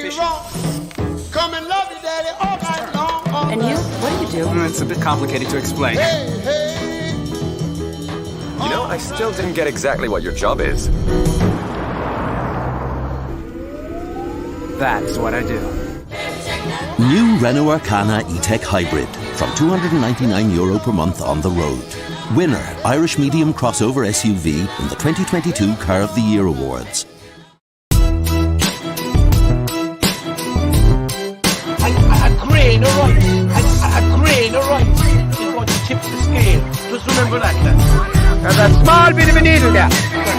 fishing. Come and love you, daddy, all night long. And you? What do you do? It's a bit complicated to explain. You know, I still didn't get exactly what your job is. That's what I do. New Renault Arcana E-Tech Hybrid from €299 per month on the road. Winner, Irish Medium Crossover SUV in the 2022 Car of the Year Awards. A grain of rice. A grain of rice is going to tip the scale. Just remember that, lads. There's a small bit of a needle there.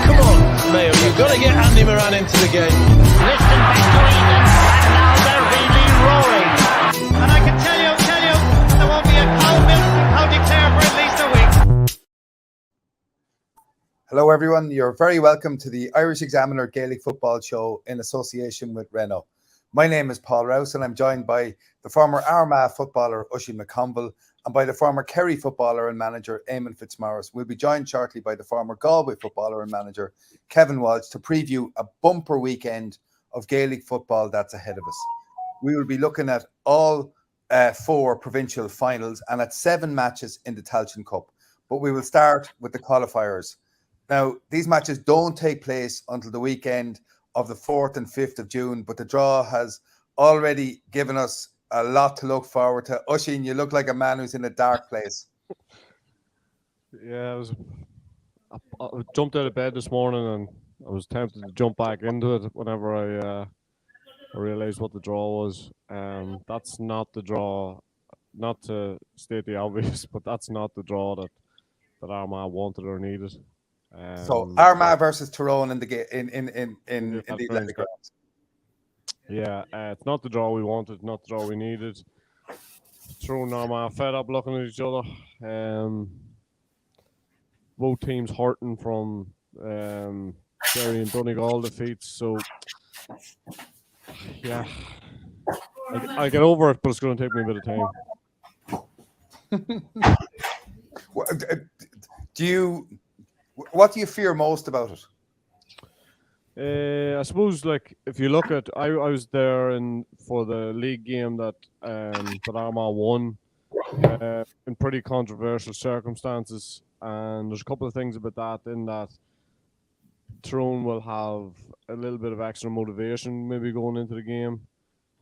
Come on, Mayo, you've got to get Andy Moran into the game. Listen back to Oísin, and now they're really roaring. And I can tell you, there won't be a cow milk from County Clare for at least a week. Hello everyone, you're very welcome to the Irish Examiner Gaelic Football Show in association with Renault. My name is Paul Rouse and I'm joined by the former Armagh footballer Oísin McConville and by the former Kerry footballer and manager Éamonn Fitzmaurice. We'll be joined shortly by the former Galway footballer and manager Kevin Walsh to preview a bumper weekend of Gaelic football that's ahead of us. We will be looking at all 4 provincial finals and at 7 matches in the Tailteann Cup. But we will start with the qualifiers. Now, these matches don't take place until the weekend of the 4th and 5th of June, but the draw has already given us a lot to look forward to. Oísin, you look like a man who's in a dark place. Yeah, I jumped out of bed this morning and I was tempted to jump back into it whenever I realised what the draw was. That's not the draw, not to state the obvious, but that's not the draw that Armagh wanted or needed. So Armagh versus Tyrone in the Atlantic grounds. Yeah, it's not the draw we wanted, not the draw we needed. Tyrone and Armagh fed up looking at each other. Both teams hurting from Derry and Donegal defeats. So yeah, I get over it, but it's going to take me a bit of time. What do you fear most about it? I suppose, like, if you look at, I was there for the league game that Armagh won in pretty controversial circumstances, and there's a couple of things about that. In that, Tyrone will have a little bit of extra motivation maybe going into the game.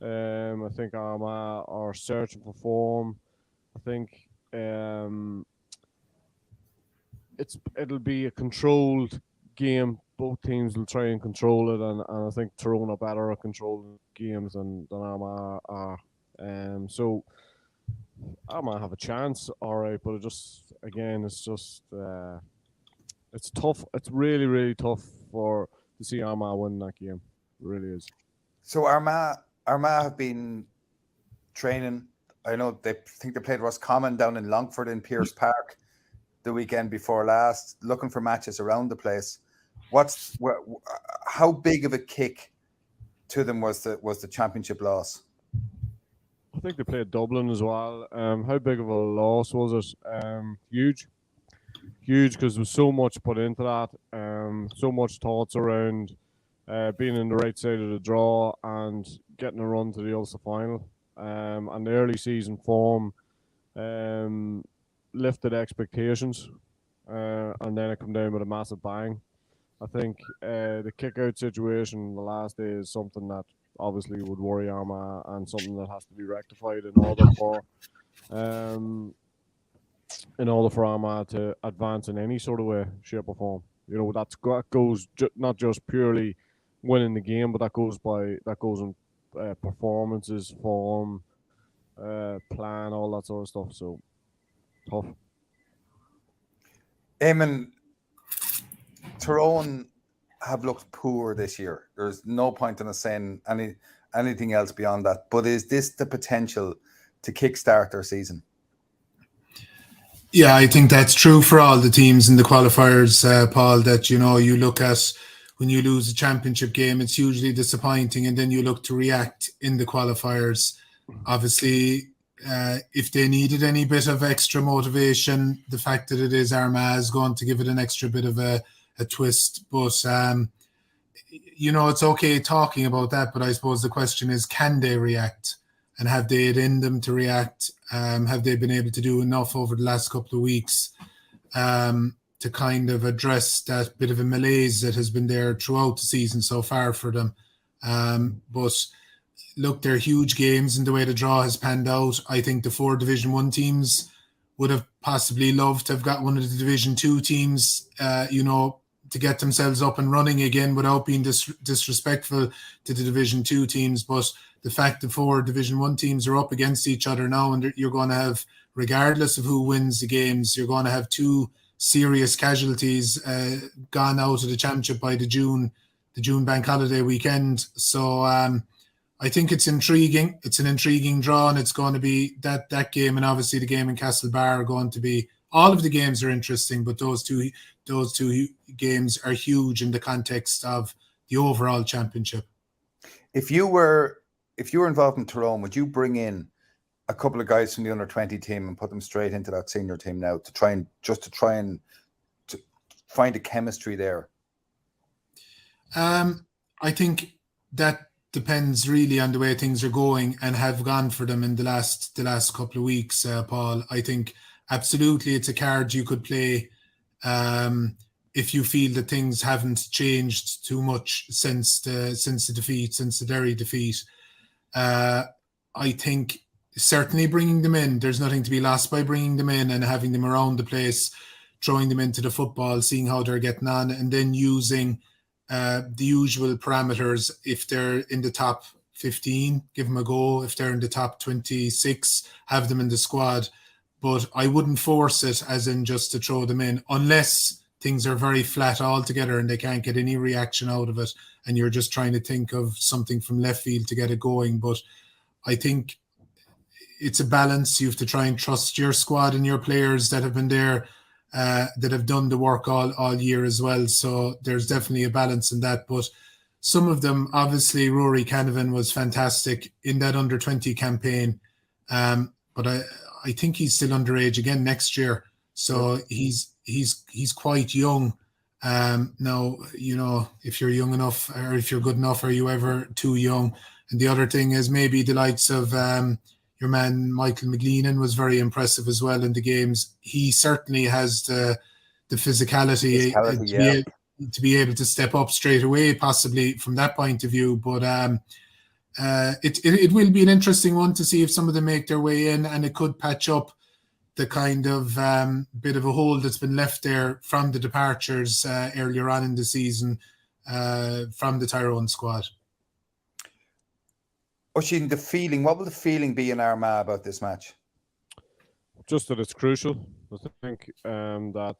I think Armagh are searching for form. I think it'll be a controlled game. Both teams will try and control it, and I think Tyrone are better at controlling games than Armagh are. So Armagh have a chance, all right, but it's tough. It's really, really tough to see Armagh win that game. It really is. So Armagh have been training. I know they think they played Roscommon down in Longford in Pearse Park the weekend before last, looking for matches around the place. How big of a kick to them was the championship loss? I think they played Dublin as well. How big of a loss was it? Huge, because there was so much put into that. So much thoughts around being in the right side of the draw and getting a run to the Ulster final. And the early season form lifted expectations, and then it come down with a massive bang. I think the kick-out situation in the last day is something that obviously would worry Armagh and something that has to be rectified in order for Armagh to advance in any sort of way, shape or form. You know, that goes not just purely winning the game, but that goes in performances, form, plan, all that sort of stuff. So tough. Éamonn, Tyrone have looked poor this year. There's no point in us saying anything else beyond that. But is this the potential to kickstart their season? Yeah, I think that's true for all the teams in the qualifiers, Paul, that, you know, you look at when you lose a championship game, it's usually disappointing, and then you look to react in the qualifiers. Obviously, if they needed any bit of extra motivation, the fact that it is Armagh is going to give it an extra bit of a twist. But it's okay talking about that, but I suppose the question is, can they react? And have they it in them to react? Have they been able to do enough over the last couple of weeks to kind of address that bit of a malaise that has been there throughout the season so far for them? But look, they're huge games in the way the draw has panned out. I think the 4 Division 1 teams would have possibly loved to have got one of the Division 2 teams, to get themselves up and running again without being disrespectful to the Division 2 teams. But the fact that 4 Division 1 teams are up against each other now, and you're going to have, regardless of who wins the games, you're going to have 2 serious casualties gone out of the championship by the June bank holiday weekend. So I think it's intriguing. It's an intriguing draw, and it's going to be that game, and obviously the game in Castlebar are going to be. All of the games are interesting, but those two games are huge in the context of the overall championship. If you were involved in Tyrone, would you bring in a couple of guys from the under-20 team and put them straight into that senior team now to try and find a chemistry there? I think that depends really on the way things are going and have gone for them in the last couple of weeks, Paul. I think absolutely it's a card you could play if you feel that things haven't changed too much since the Derry defeat. I think certainly bringing them in, there's nothing to be lost by bringing them in and having them around the place, throwing them into the football, seeing how they're getting on, and then using the usual parameters. If they're in the top 15, give them a go. If they're in the top 26, have them in the squad. But I wouldn't force it, as in just to throw them in, unless things are very flat altogether and they can't get any reaction out of it, and you're just trying to think of something from left field to get it going. But I think it's a balance. You have to try and trust your squad and your players that have been there, that have done the work all year as well. So there's definitely a balance in that. But some of them, obviously, Rory Canavan was fantastic in that under-20 campaign. But I think he's still underage again next year. So he's quite young. Now, if you're young enough or if you're good enough, are you ever too young? And the other thing is maybe the likes of your man Michael McLeanan was very impressive as well in the games. He certainly has the physicality to be able to step up straight away, possibly from that point of view. But it will be an interesting one to see if some of them make their way in, and it could patch up the kind of bit of a hole that's been left there from the departures earlier on in the season from the Tyrone squad. Oísin, what will the feeling be in Armagh about this match? Just that it's crucial. I think that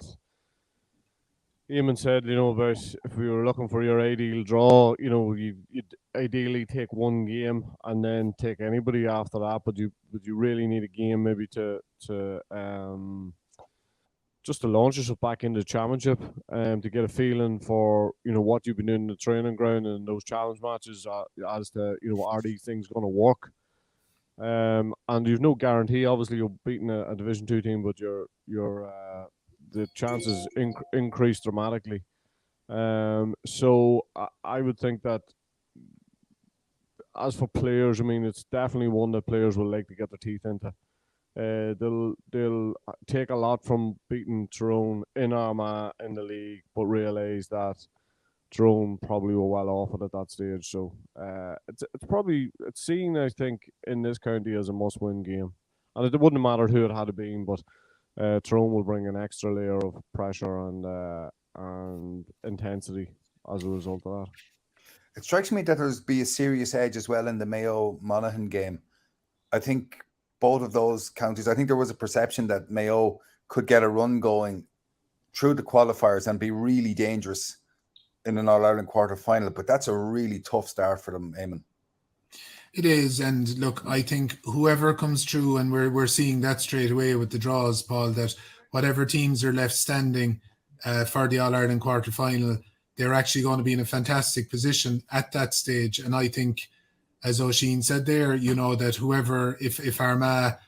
Éamonn said, about if we were looking for your ideal draw, you'd ideally take one game and then take anybody after that. But you really need a game maybe to just to launch yourself back into the championship, to get a feeling for what you've been doing in the training ground and those challenge matches as to are these things going to work. And you've no guarantee. Obviously, you're beating a Division 2 team, but the chances increase dramatically. So I would think that as for players, it's definitely one that players will like to get their teeth into. They'll take a lot from beating Tyrone in Armagh in the league, but realise that Tyrone probably were well off it at that stage. So it's seen, I think, in this county as a must-win game, and it wouldn't matter who it had been, but Tyrone will bring an extra layer of pressure and intensity as a result of that. It strikes me that there's be a serious edge as well in the Mayo-Monaghan game. I think both of those counties, I think there was a perception that Mayo could get a run going through the qualifiers and be really dangerous in an All-Ireland quarter-final, but that's a really tough start for them, Éamonn. It is, and look, I think whoever comes through, and we're seeing that straight away with the draws, Paul, that whatever teams are left standing for the All-Ireland quarter-final, they're actually going to be in a fantastic position at that stage. And I think, as Oísin said there, that whoever, if Armagh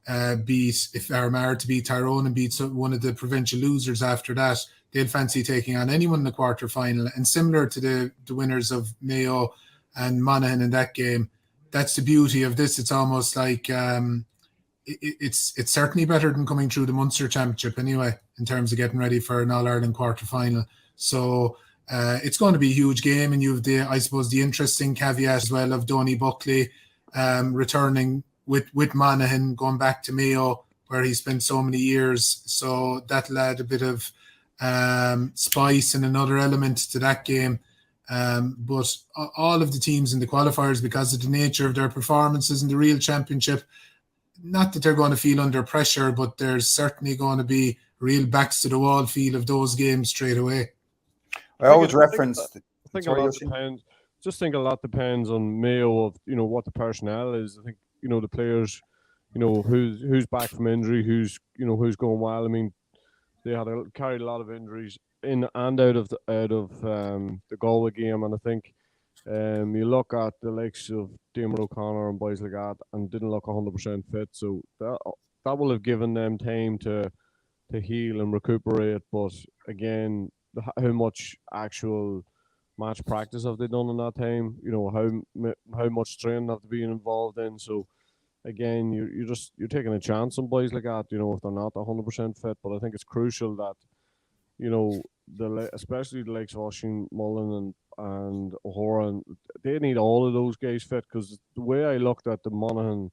are to beat Tyrone and beat one of the provincial losers after that, they'll fancy taking on anyone in the quarter final. And similar to the winners of Mayo and Monaghan in that game, that's the beauty of this. It's almost like it's certainly better than coming through the Munster Championship anyway, in terms of getting ready for an All-Ireland quarter final. So it's going to be a huge game, and you've I suppose the interesting caveat as well of Donny Buckley returning with Monaghan, going back to Mayo, where he spent so many years. So that'll add a bit of spice and another element to that game. But all of the teams in the qualifiers, because of the nature of their performances in the real championship, not that they're going to feel under pressure, but there's certainly going to be real backs to the wall feel of those games straight away. I always reference. I think a lot depends. Just think a lot depends on Mayo of what the personnel is. I think the players, who's back from injury, who's going well. I mean, they carried a lot of injuries in and out of the Galway game, and I think you look at the likes of Diarmuid O'Connor and boys like that, and didn't look 100% fit. So that will have given them time to heal and recuperate. But again, how much actual match practice have they done in that time? How much training have they been involved in? So again, you're taking a chance on boys like that. If they're not 100% fit. But I think it's crucial that especially the likes of Oísin, Mullen and O'Hora, they need all of those guys fit, because the way I looked at the Monaghan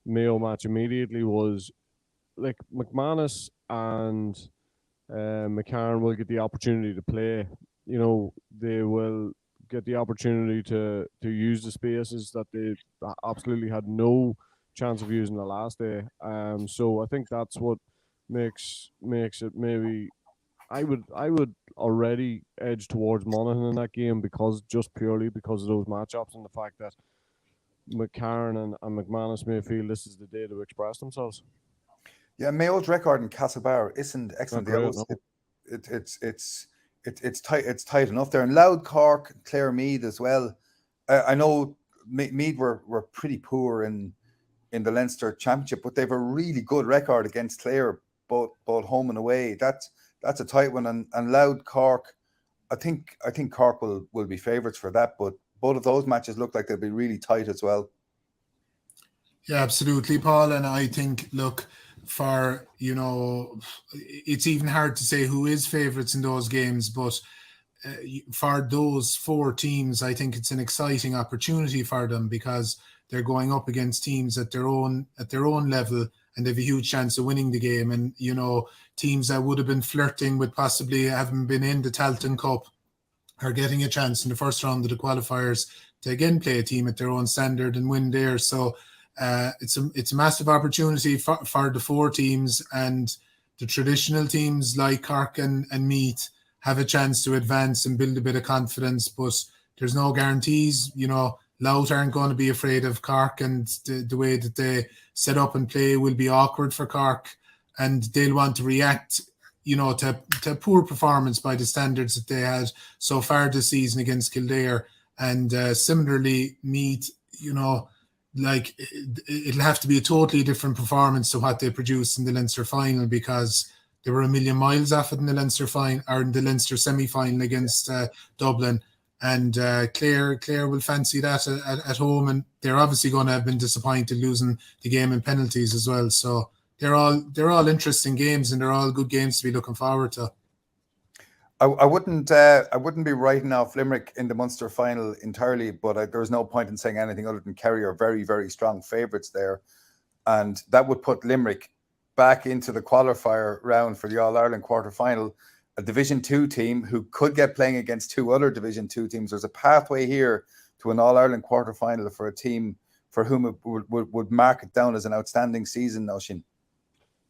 Mayo match immediately was like McManus and McCarron will get the opportunity to play. They will get the opportunity to use the spaces that they absolutely had no chance of using the last day. So I think that's what makes it maybe. I would already edge towards Monaghan in that game, purely because of those matchups and the fact that McCarron and McManus may feel this is the day to express themselves. Yeah, Mayo's record in Castlebar isn't excellent. It's tight. It's tight enough there. And Louth, Cork, Clare, Meath as well. I know Meath were pretty poor in the Leinster Championship, but they have a really good record against Clare, both home and away. That's a tight one. And Louth, Cork, I think Cork will be favourites for that. But both of those matches look like they'll be really tight as well. Yeah, absolutely, Paul. And I think, look, for, it's even hard to say who is favourites in those games, but for those four teams, I think it's an exciting opportunity for them, because they're going up against teams at their own level, and they have a huge chance of winning the game. And, teams that would have been flirting with possibly having been in the Tailteann Cup are getting a chance in the first round of the qualifiers to again play a team at their own standard and win there. So it's a massive opportunity for the four teams, and the traditional teams like Cork and Meath have a chance to advance and build a bit of confidence, but there's no guarantees. Louth aren't going to be afraid of Cork, and the way that they set up and play will be awkward for Cork, and they'll want to react, to poor performance by the standards that they had so far this season against Kildare. And similarly, Meath, it'll have to be a totally different performance to what they produced in the Leinster final, because they were a million miles off it in the Leinster final, or in the Leinster semi-final against Dublin. And Clare will fancy that at home, and they're obviously going to have been disappointed losing the game in penalties as well. So they're all interesting games, and they're all good games to be looking forward to. I wouldn't be writing off Limerick in the Munster final entirely, but there's no point in saying anything other than Kerry are very, very strong favourites there, and that would put Limerick back into the qualifier round for the All-Ireland quarter-final, a Division 2 team who could get playing against two other Division 2 teams. There's a pathway here to an All-Ireland quarter-final for a team for whom it would mark it down as an outstanding season, Oísin.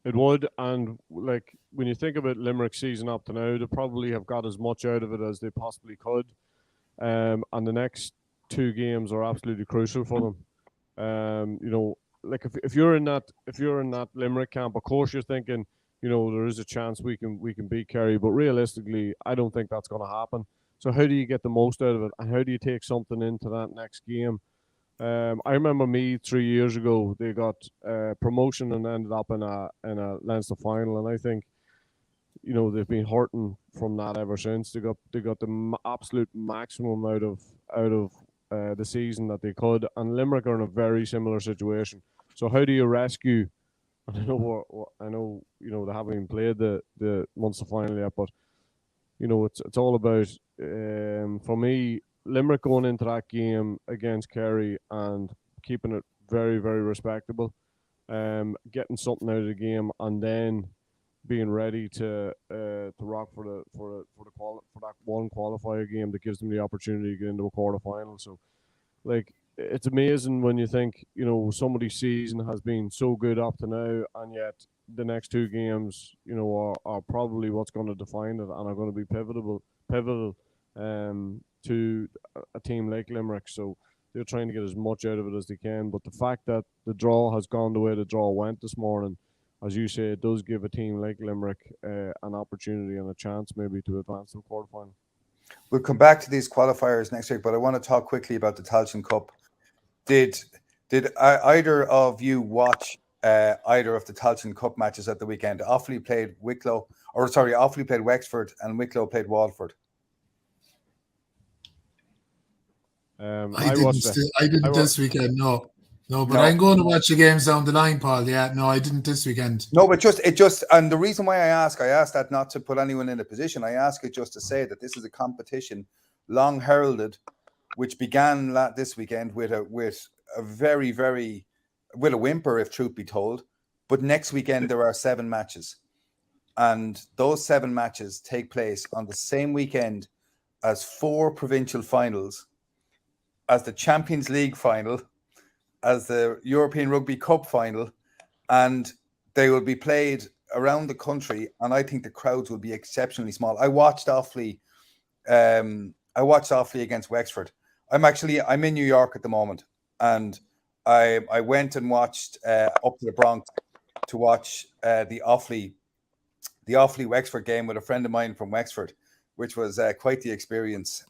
It would, and when you think about Limerick's season up to now, they probably have got as much out of it as they possibly could. And the next two games are absolutely crucial for them. If you're in that Limerick camp, of course you're thinking, there is a chance we can beat Kerry, but realistically, I don't think that's going to happen. So how do you get the most out of it, and how do you take something into that next game? I remember me 3 years ago, they got promotion and ended up in a Leinster final, and I think they've been hurting from that ever since. They got the absolute maximum out of the season that they could, and Limerick are in a very similar situation. So how do you rescue? I know they haven't even played the Munster final yet, but it's all about for me, Limerick going into that game against Kerry and keeping it very, very respectable, getting something out of the game, and then being ready to rock for that one qualifier game that gives them the opportunity to get into a quarter final. So, like, it's amazing when you think somebody's season has been so good up to now, and yet the next two games are probably what's going to define it and are going to be pivotal to a team like Limerick. So they're trying to get as much out of it as they can. But the fact that the draw has gone the way the draw went this morning, as you say, it does give a team like Limerick an opportunity and a chance maybe to advance to the quarterfinal. We'll come back to these qualifiers next week, but I want to talk quickly about the Tailteann Cup. Did either of you watch either of the Tailteann Cup matches at the weekend? Offaly played Wexford, and Wicklow played Waterford. I didn't this weekend. No, but I'm going to watch the games down the line, Paul. Yeah, no, I didn't this weekend. No, but it just, and the reason why I ask that not to put anyone in a position. I ask it just to say that this is a competition long heralded, which began this weekend with a very, very, with a whimper, if truth be told. But next weekend there are 7 matches, and those 7 matches take place on the same weekend as 4 provincial finals, as the Champions League final, as the European Rugby Cup final, and they will be played around the country, and I think the crowds will be exceptionally small. I watched Offaly against Wexford. I'm in New York at the moment, and I went and watched up to the Bronx to watch the Offaly Wexford game with a friend of mine from Wexford, which was quite the experience.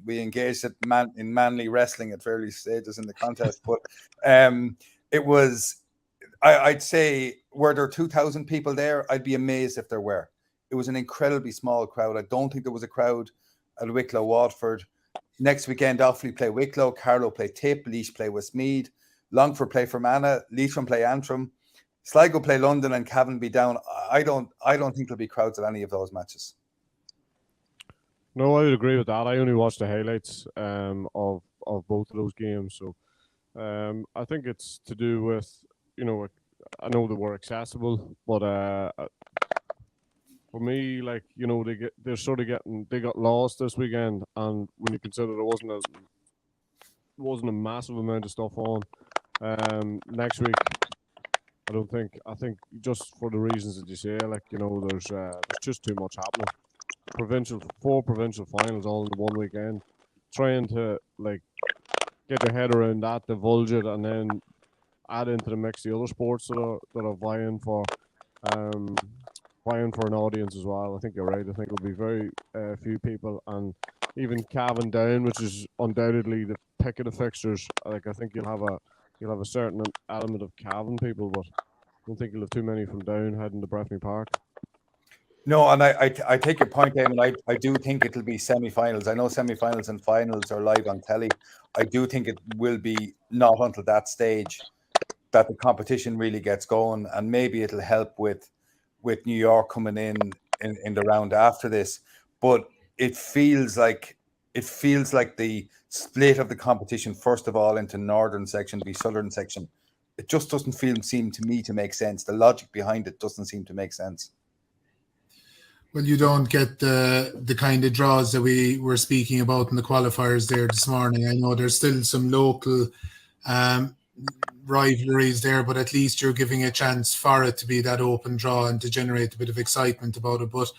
We engaged in manly wrestling at various stages in the contest, but it was, I'd say, were there 2,000 people there? I'd be amazed if there were. It was an incredibly small crowd. I don't think there was a crowd at Wicklow Waterford. Next weekend, Offaly play Wicklow, Carlow play Tip, Laois play Westmeath, Longford play Fermanagh, Leitrim play Antrim, Sligo play London, and Cavan be down. I don't think there'll be crowds at any of those matches. No, I would agree with that. I only watched the highlights of both of those games. So I think it's to do with, I know they were accessible, but for me, they got lost this weekend, and when you consider there wasn't a massive amount of stuff on next week, I think just for the reasons that you say, there's just too much happening. 4 provincial finals all in the one weekend. Trying to get your head around that, divulge it, and then add into the mix the other sports that are vying for an audience as well. I think you're right. I think it'll be very few people, and even Cavan down, which is undoubtedly the pick of the fixtures. I think you'll have a certain element of Cavan people, but I don't think you'll have too many from down heading to Breffni Park. No, and I take your point, Éamonn. I do think it'll be semi-finals. I know semi-finals and finals are live on telly. I do think it will be not until that stage that the competition really gets going, and maybe it'll help with New York coming in the round after this. But it feels like the split of the competition, first of all, into northern section v southern section. It just doesn't seem to me to make sense. The logic behind it doesn't seem to make sense. Well, you don't get the kind of draws that we were speaking about in the qualifiers there this morning. I know there's still some local rivalries there, but at least you're giving a chance for it to be that open draw and to generate a bit of excitement about it. But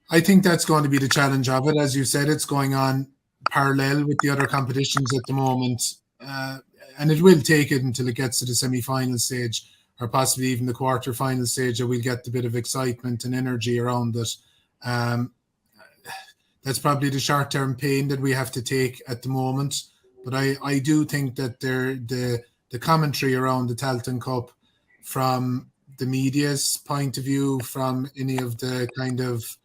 I think that's going to be the challenge of it. As you said, it's going on parallel with the other competitions at the moment, and it will take it until it gets to the semi-final stage, or possibly even the quarter-final stage, that we'll get a bit of excitement and energy around it. That's probably the short-term pain that we have to take at the moment. But I do think that the commentary around the Tailteann Cup from the media's point of view, from any of the kind of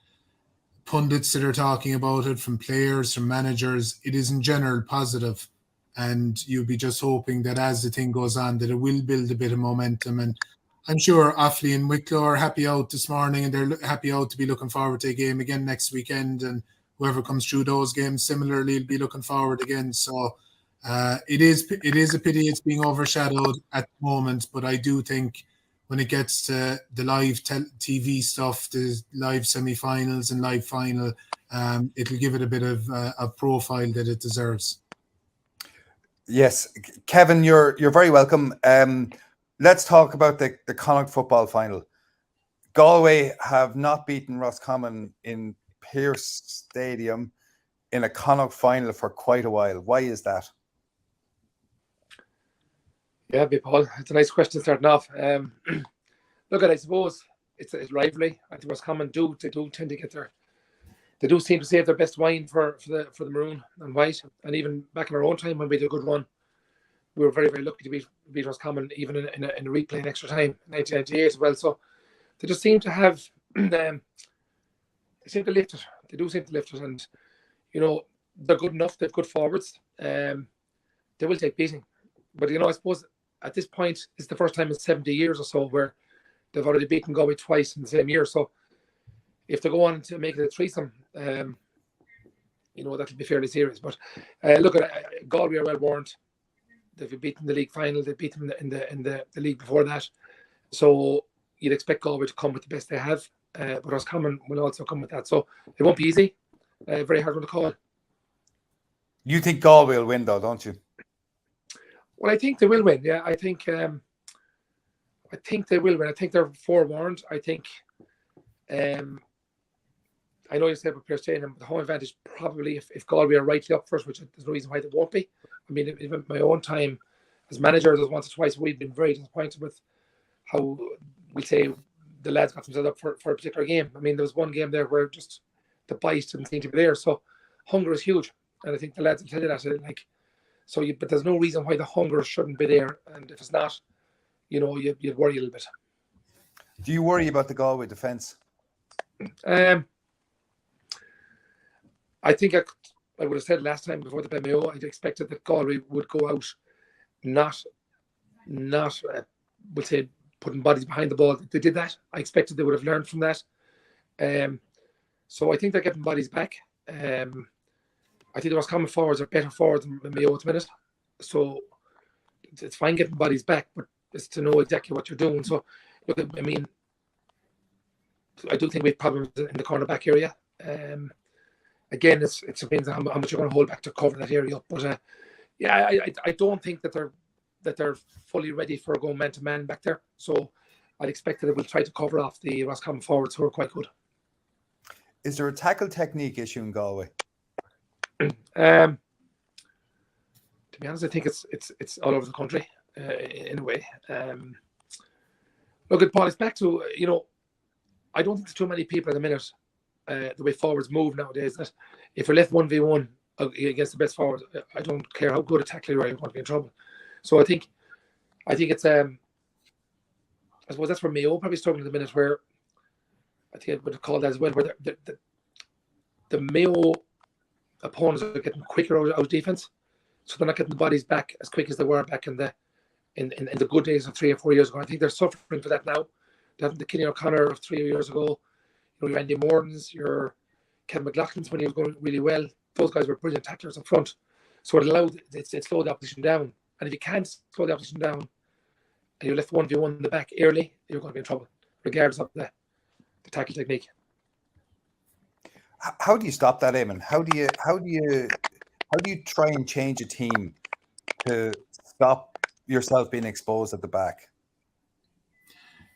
pundits that are talking about it, from players, from managers, it is in general positive. And you'll be just hoping that as the thing goes on, that it will build a bit of momentum. And I'm sure Offaly and Wicklow are happy out this morning, and they're happy out to be looking forward to a game again next weekend. And whoever comes through those games similarly will be looking forward again. So it is a pity it's being overshadowed at the moment, but I do think when it gets to the live TV stuff, the live semi-finals and live final, it'll give it a bit of a profile that it deserves. Yes, Kevin, you're very welcome. Let's talk about the Connacht football final. Galway have not beaten Roscommon in Pearse Stadium in a Connacht final for quite a while. Why is that? Yeah, Paul, it's a nice question starting off. Look, I suppose it's a rivalry. I think Roscommon do tend to get they do seem to save their best wine for the maroon and white. And even back in our own time when we did a good run, we were very, very lucky to beat Roscommon even in a replay in extra time, 1998 as well. So they just seem to have they seem to lift it. They do seem to lift it, and they're good enough. They've good forwards. They will take beating, but I suppose at this point it's the first time in 70 years or so where they've already beaten Galway twice in the same year. So if they go on to make it a threesome, that'll be fairly serious. But look at Galway are well warned. They've beaten the league final. They beat them in the league before that. So you'd expect Galway to come with the best they have. But Roscommon will also come with that. So it won't be easy. Very hard one to call. You think Galway will win, though, don't you? Well, I think they will win. Yeah, I think they will win. I think they're forewarned. I think. I know you said with Pearse Stadium, the home advantage probably if Galway are rightly up first, which there's no reason why they won't be. I mean, even my own time as manager, there's once or twice we've been very disappointed with how we say the lads got themselves up for a particular game. I mean, there was one game there where just the bias didn't seem to be there. So hunger is huge, and I think the lads will tell you that. But there's no reason why the hunger shouldn't be there, and if it's not, you'd worry a little bit. Do you worry about the Galway defence? I think I would have said last time before the Mayo, I'd expected that Galway would go out not we'll say putting bodies behind the ball. They did that. I expected they would have learned from that. So I think they're getting bodies back. I think the Roscommon forwards are better forwards than Mayo at the minute. So it's fine getting bodies back, but it's to know exactly what you're doing. So look, I mean, I do think we have problems in the cornerback area. Again, it depends on how much you're going to hold back to cover that area up. But I don't think that they're fully ready for going man to man back there. So I'd expect that they will try to cover off the Roscommon forwards who are quite good. Is there a tackle technique issue in Galway? To be honest, I think it's all over the country in a way. Look at Paul. It's back to I don't think there's too many people at the minute. The way forwards move nowadays, that if you're left 1v1 against the best forward, I don't care how good a tackler you are, you're going to be in trouble. So I think it's I suppose that's where Mayo probably struggling at the minute, where I think I would have called that as well, where the Mayo opponents are getting quicker out of defense, so they're not getting the bodies back as quick as they were back in the good days of 3 or 4 years ago. I think they're suffering for that now. They have the Kenny O'Connor of 3 years ago. Your Andy Mortons, your Kevin McLaughlin's when he was going really well. Those guys were brilliant tacklers up front. So it slowed the opposition down. And if you can't slow the opposition down and you're left 1v1 in the back early, you're going to be in trouble, regardless of the tackle technique. How do you stop that, Éamonn? How do you try and change a team to stop yourself being exposed at the back?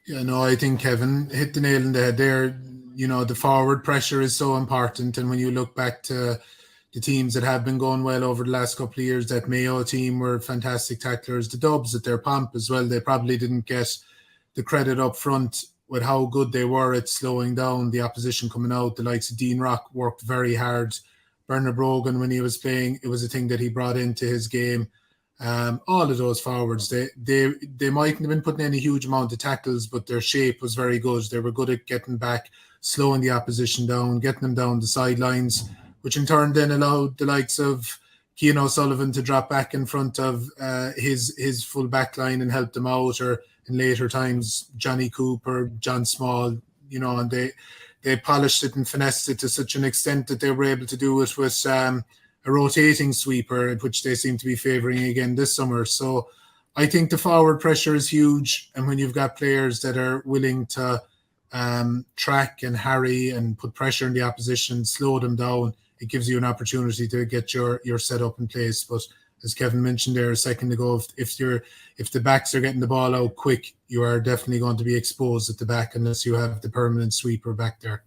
Yeah, no, I think Kevin hit the nail in the head there. The forward pressure is so important. And when you look back to the teams that have been going well over the last couple of years, that Mayo team were fantastic tacklers. The Dubs at their pomp as well, they probably didn't get the credit up front with how good they were at slowing down the opposition coming out. The likes of Dean Rock worked very hard. Bernard Brogan, when he was playing, it was a thing that he brought into his game. All of those forwards, they mightn't have been putting any huge amount of tackles, but their shape was very good. They were good at getting back, slowing the opposition down, getting them down the sidelines, which in turn then allowed the likes of Cian O'Sullivan to drop back in front of his full back line and help them out, or in later times, Johnny Cooper, John Small, and they polished it and finessed it to such an extent that they were able to do it with a rotating sweeper, which they seem to be favouring again this summer. So I think the forward pressure is huge, and when you've got players that are willing to track and harry and put pressure on the opposition, slow them down, it gives you an opportunity to get your setup in place. But as Kevin mentioned there a second ago, if the backs are getting the ball out quick, you are definitely going to be exposed at the back unless you have the permanent sweeper back there.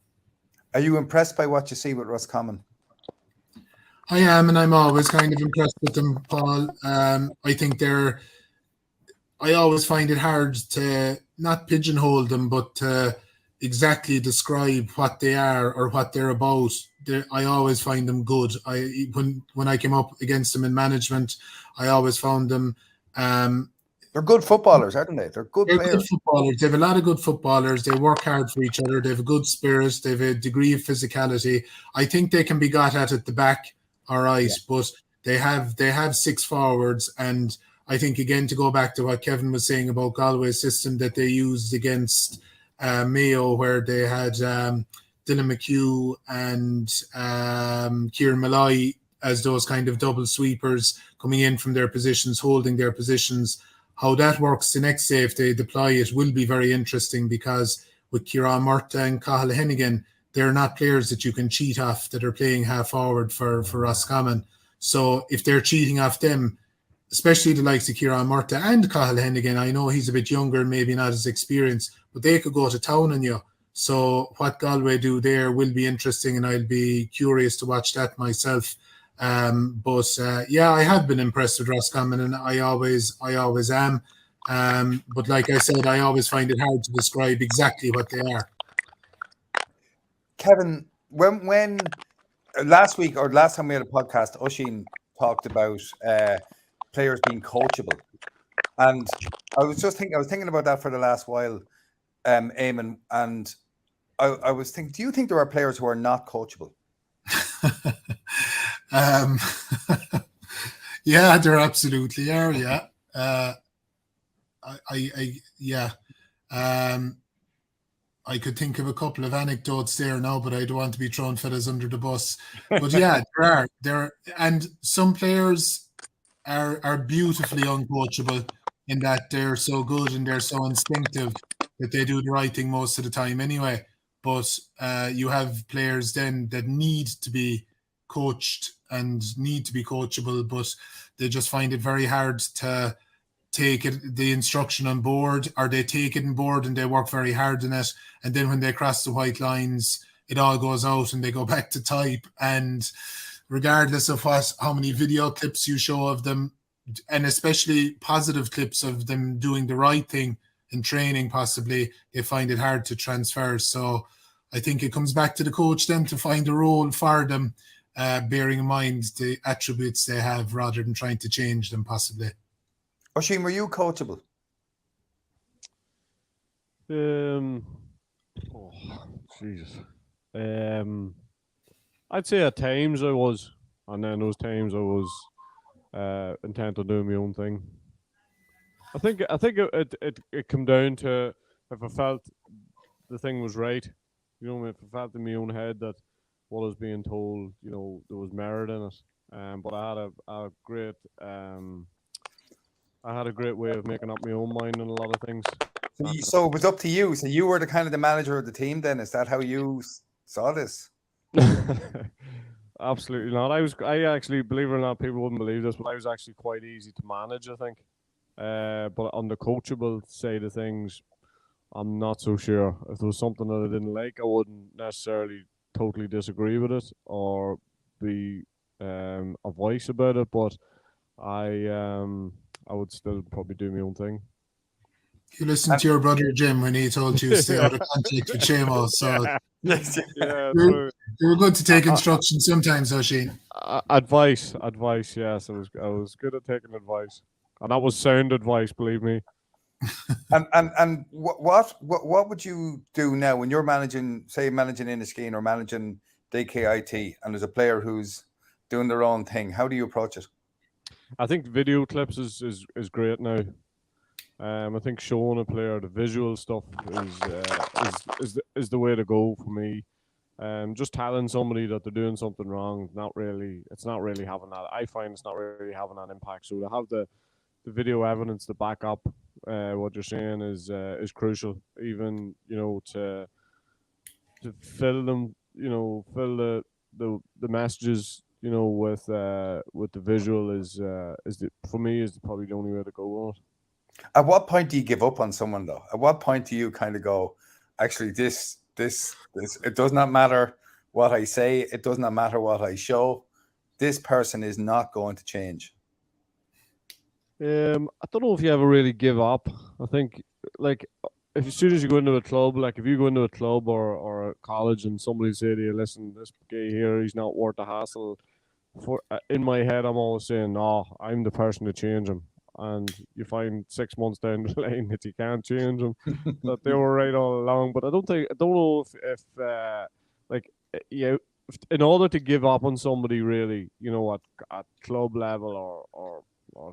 Are you impressed by what you see with Roscommon? I am, and I'm always kind of impressed with them, Paul. I think I always find it hard to not pigeonhole them, but to exactly describe what they are or what they're about. I always find them good. When I came up against them in management, I always found them. They're good footballers, aren't they? They're good players. Good footballers. They have a lot of good footballers. They work hard for each other. They have a good spirit. They have a degree of physicality. I think they can be got at the back, all right, but they have six forwards, and I think, again, to go back to what Kevin was saying about Galway's system that they used against Mayo, where they had Dylan McHugh and Kieran Malloy as those kind of double sweepers coming in from their positions, holding their positions. How that works the next day, if they deploy it, will be very interesting, because with Kieran Murta and Cathal Hennigan, they're not players that you can cheat off that are playing half forward for Roscommon. So if they're cheating off them, especially the likes of Kieran Murta and Cathal Hennigan, I know he's a bit younger and maybe not as experienced, but they could go to town on you. So what Galway do there will be interesting, and I'll be curious to watch that myself. But I have been impressed with Roscommon, and I always am. But like I said, I always find it hard to describe exactly what they are. Kevin, when last week or last time we had a podcast, Oísin talked about players being coachable, and I was thinking about that for the last while, Éamonn, and I was thinking, do you think there are players who are not coachable? Yeah, there absolutely are. Yeah, I could think of a couple of anecdotes there now, but I don't want to be throwing fellas under the bus. But yeah, there are, and some players are beautifully uncoachable in that they're so good and they're so instinctive that they do the right thing most of the time anyway. But you have players then that need to be coached and need to be coachable, but they just find it very hard to take the instruction on board, or they take it on board and they work very hard in it, and then when they cross the white lines, it all goes out and they go back to type. And regardless of how many video clips you show of them, and especially positive clips of them doing the right thing in training, possibly, they find it hard to transfer. So I think it comes back to the coach then to find a role for them, bearing in mind the attributes they have rather than trying to change them possibly. Oísin, were you coachable? Jesus. I'd say at times I was, and then those times I was intent on doing my own thing. I think it came down to if I felt the thing was right, if I felt in my own head that what I was being told, there was merit in it. But I had a great way of making up my own mind on a lot of things. So it was up to you. So you were the kind of the manager of the team then? Is that how you saw this? Absolutely not. I actually, believe it or not, people wouldn't believe this, but I was actually quite easy to manage, I think. But on the coachable side of things, I'm not so sure. If there was something that I didn't like, I wouldn't necessarily totally disagree with it or be a voice about it, but I would still probably do my own thing. You listened to your brother Jim when he told you to stay out of contact with Seamus, so Yes. Yeah, You're good to take instruction sometimes, Oísin. advice. Yes, I was good at taking advice, and that was sound advice, believe me. And what would you do now when you're managing Inniskeen or managing DKIT, and there's a player who's doing their own thing? How do you approach it? I think video clips is great now. I think showing a player the visual stuff is the way to go for me. Just telling somebody that they're doing something wrong, it's not really having that. I find it's not really having that impact. So to have the video evidence to back up what you're saying is crucial. Even to fill them, fill the messages, with the visual is for me is probably the only way to go on it. At what point do you give up on someone, though? At what point do you kind of go, actually, this, it does not matter what I say. It does not matter what I show. This person is not going to change. I don't know if you ever really give up. I think, like, if as soon as you go into a club, like if you go into a club or a college and somebody say to you, listen, this guy here, he's not worth the hassle. In my head, I'm always saying, no, I'm the person to change him. And you find 6 months down the line that you can't change them, that they were right all along. But I don't know if in order to give up on somebody really, at club level or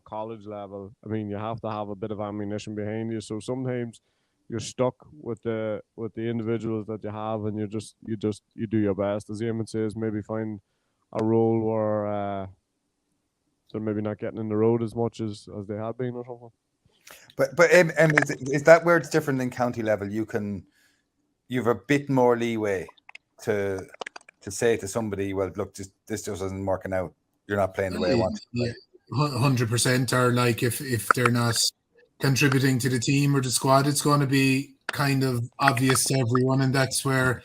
college level, I mean, you have to have a bit of ammunition behind you. So sometimes you're stuck with the individuals that you have, and you do your best, as Éamonn says, maybe find a role where they're maybe not getting in the road as much as they have been or something. But is that where it's different than county level? You've a bit more leeway to say to somebody, well, look, this just isn't working out. You're not playing the way I want. Yeah, 100%. Or like if they're not contributing to the team or the squad, it's going to be kind of obvious to everyone, and that's where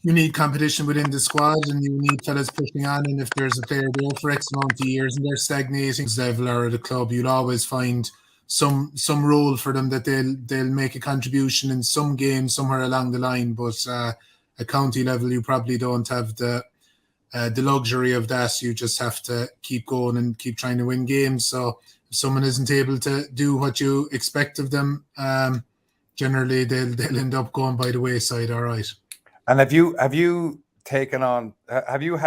you need competition within the squad, and you need fellas pushing on. And if there's a player there for X amount of years and they're stagnating level or at a club, you'll always find some role for them that they'll make a contribution in some game somewhere along the line. But at county level, you probably don't have the luxury of that. You just have to keep going and keep trying to win games. So if someone isn't able to do what you expect of them, generally they'll end up going by the wayside. All right. And have you had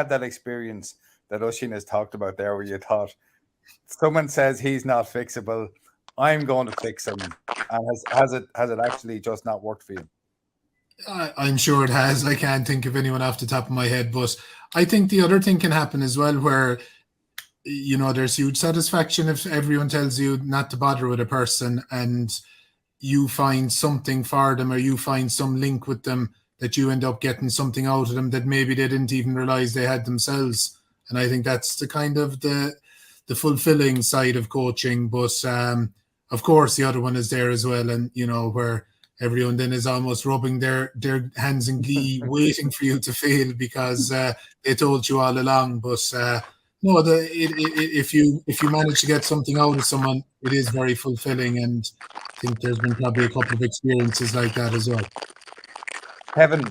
that experience that Oísin has talked about there, where you thought, someone says he's not fixable, I'm going to fix him, and has it actually just not worked for you? I'm sure it has. I can't think of anyone off the top of my head, but I think the other thing can happen as well, where there's huge satisfaction if everyone tells you not to bother with a person, and you find something for them, or you find some link with them that you end up getting something out of them that maybe they didn't even realize they had themselves. And I think that's the kind of the fulfilling side of coaching. But of course, the other one is there as well, and where everyone then is almost rubbing their hands in glee, waiting for you to fail because they told you all along. But no, if you manage to get something out of someone, it is very fulfilling, and I think there's been probably a couple of experiences like that as well. Kevin,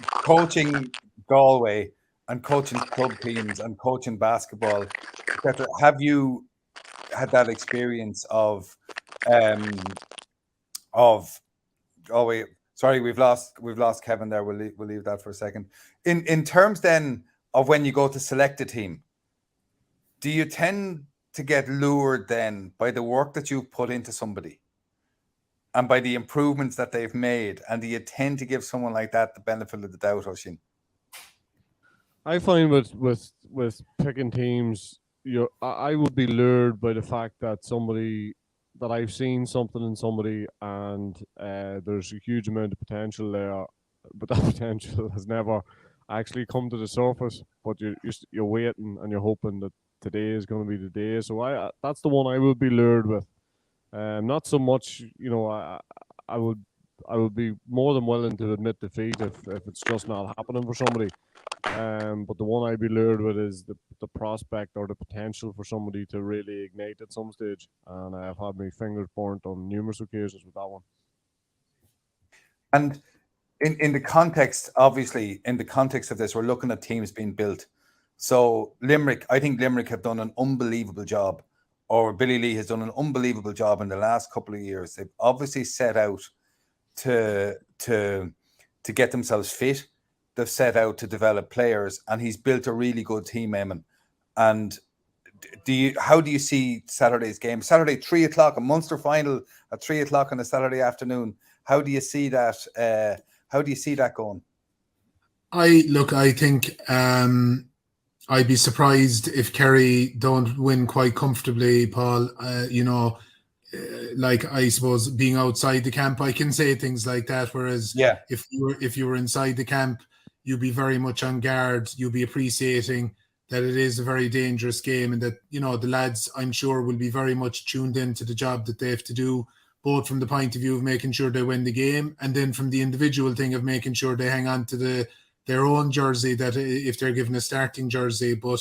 coaching Galway and coaching club teams and coaching basketball, etc., have you had that experience of Galway? Sorry, we've lost Kevin there. We'll leave that for a second. In terms then of when you go to select a team, do you tend to get lured then by the work that you've put into somebody and by the improvements that they've made, and do you tend to give someone like that the benefit of the doubt, Oísin? I find with picking teams, I would be lured by the fact that I've seen something in somebody, and there's a huge amount of potential there, but that potential has never actually come to the surface. But you're waiting and you're hoping that today is going to be the day. So that's the one I would be lured with. Not so much, I would be more than willing to admit defeat if it's just not happening for somebody. But the one I'd be lured with is the prospect or the potential for somebody to really ignite at some stage. And I've had my fingers burnt on numerous occasions with that one. And in the context, obviously, in the context of this, we're looking at teams being built. So Limerick, I think Limerick have done an unbelievable job, or Billy Lee has done an unbelievable job in the last couple of years. They've obviously set out to get themselves fit. They've set out to develop players, and he's built a really good team, Éamonn. And how do you see Saturday's game? Saturday, 3:00, a Munster final at 3:00 on a Saturday afternoon. How do you see that? How do you see that going? I think I'd be surprised if Kerry don't win quite comfortably, Paul. Like, I suppose, being outside the camp, I can say things like that. Whereas, if you were inside the camp, you'd be very much on guard. You'd be appreciating that it is a very dangerous game, and that, the lads, I'm sure, will be very much tuned into the job that they have to do, both from the point of view of making sure they win the game, and then from the individual thing of making sure they hang on to their own jersey, that if they're given a starting jersey. But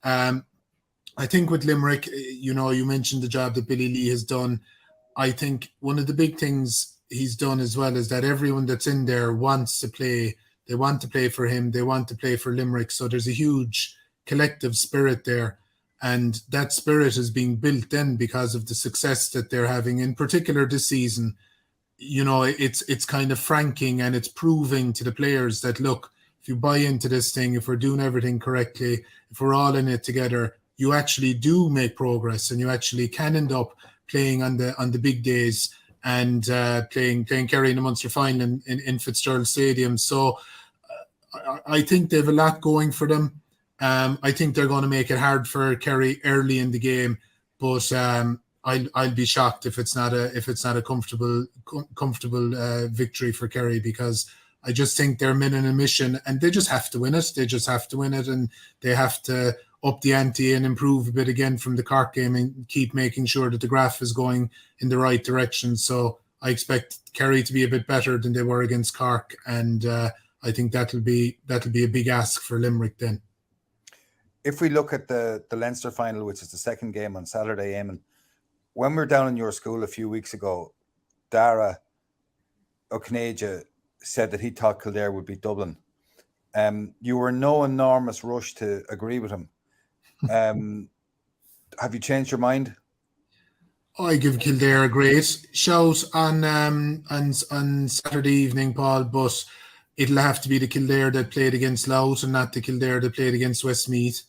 I think with Limerick, you mentioned the job that Billy Lee has done. I think one of the big things he's done as well is that everyone that's in there wants to play. They want to play for him. They want to play for Limerick. So there's a huge collective spirit there. And that spirit is being built then because of the success that they're having, in particular this season. It's kind of franking, and it's proving to the players that, look, if you buy into this thing, if we're doing everything correctly, if we're all in it together, you actually do make progress, and you actually can end up playing on the big days, and playing Kerry in the Munster final in Fitzgerald Stadium. So I think they have a lot going for them. I think they're going to make it hard for Kerry early in the game, but I'll be shocked if it's not a comfortable victory for Kerry, because I just think they're men on a mission, and they just have to win it. They just have to win it, and they have to up the ante and improve a bit again from the Cork game, and keep making sure that the graph is going in the right direction. So I expect Kerry to be a bit better than they were against Cork, and I think that'll be a big ask for Limerick then. If we look at the Leinster final, which is the second game on Saturday, Éamonn, when we were down in your school a few weeks ago, Dara O'Kneja said that he thought Kildare would beat Dublin. You were in no enormous rush to agree with him. Have you changed your mind? I give Kildare a great shout on Saturday evening, Paul, but it'll have to be the Kildare that played against Louth and not the Kildare that played against Westmeath.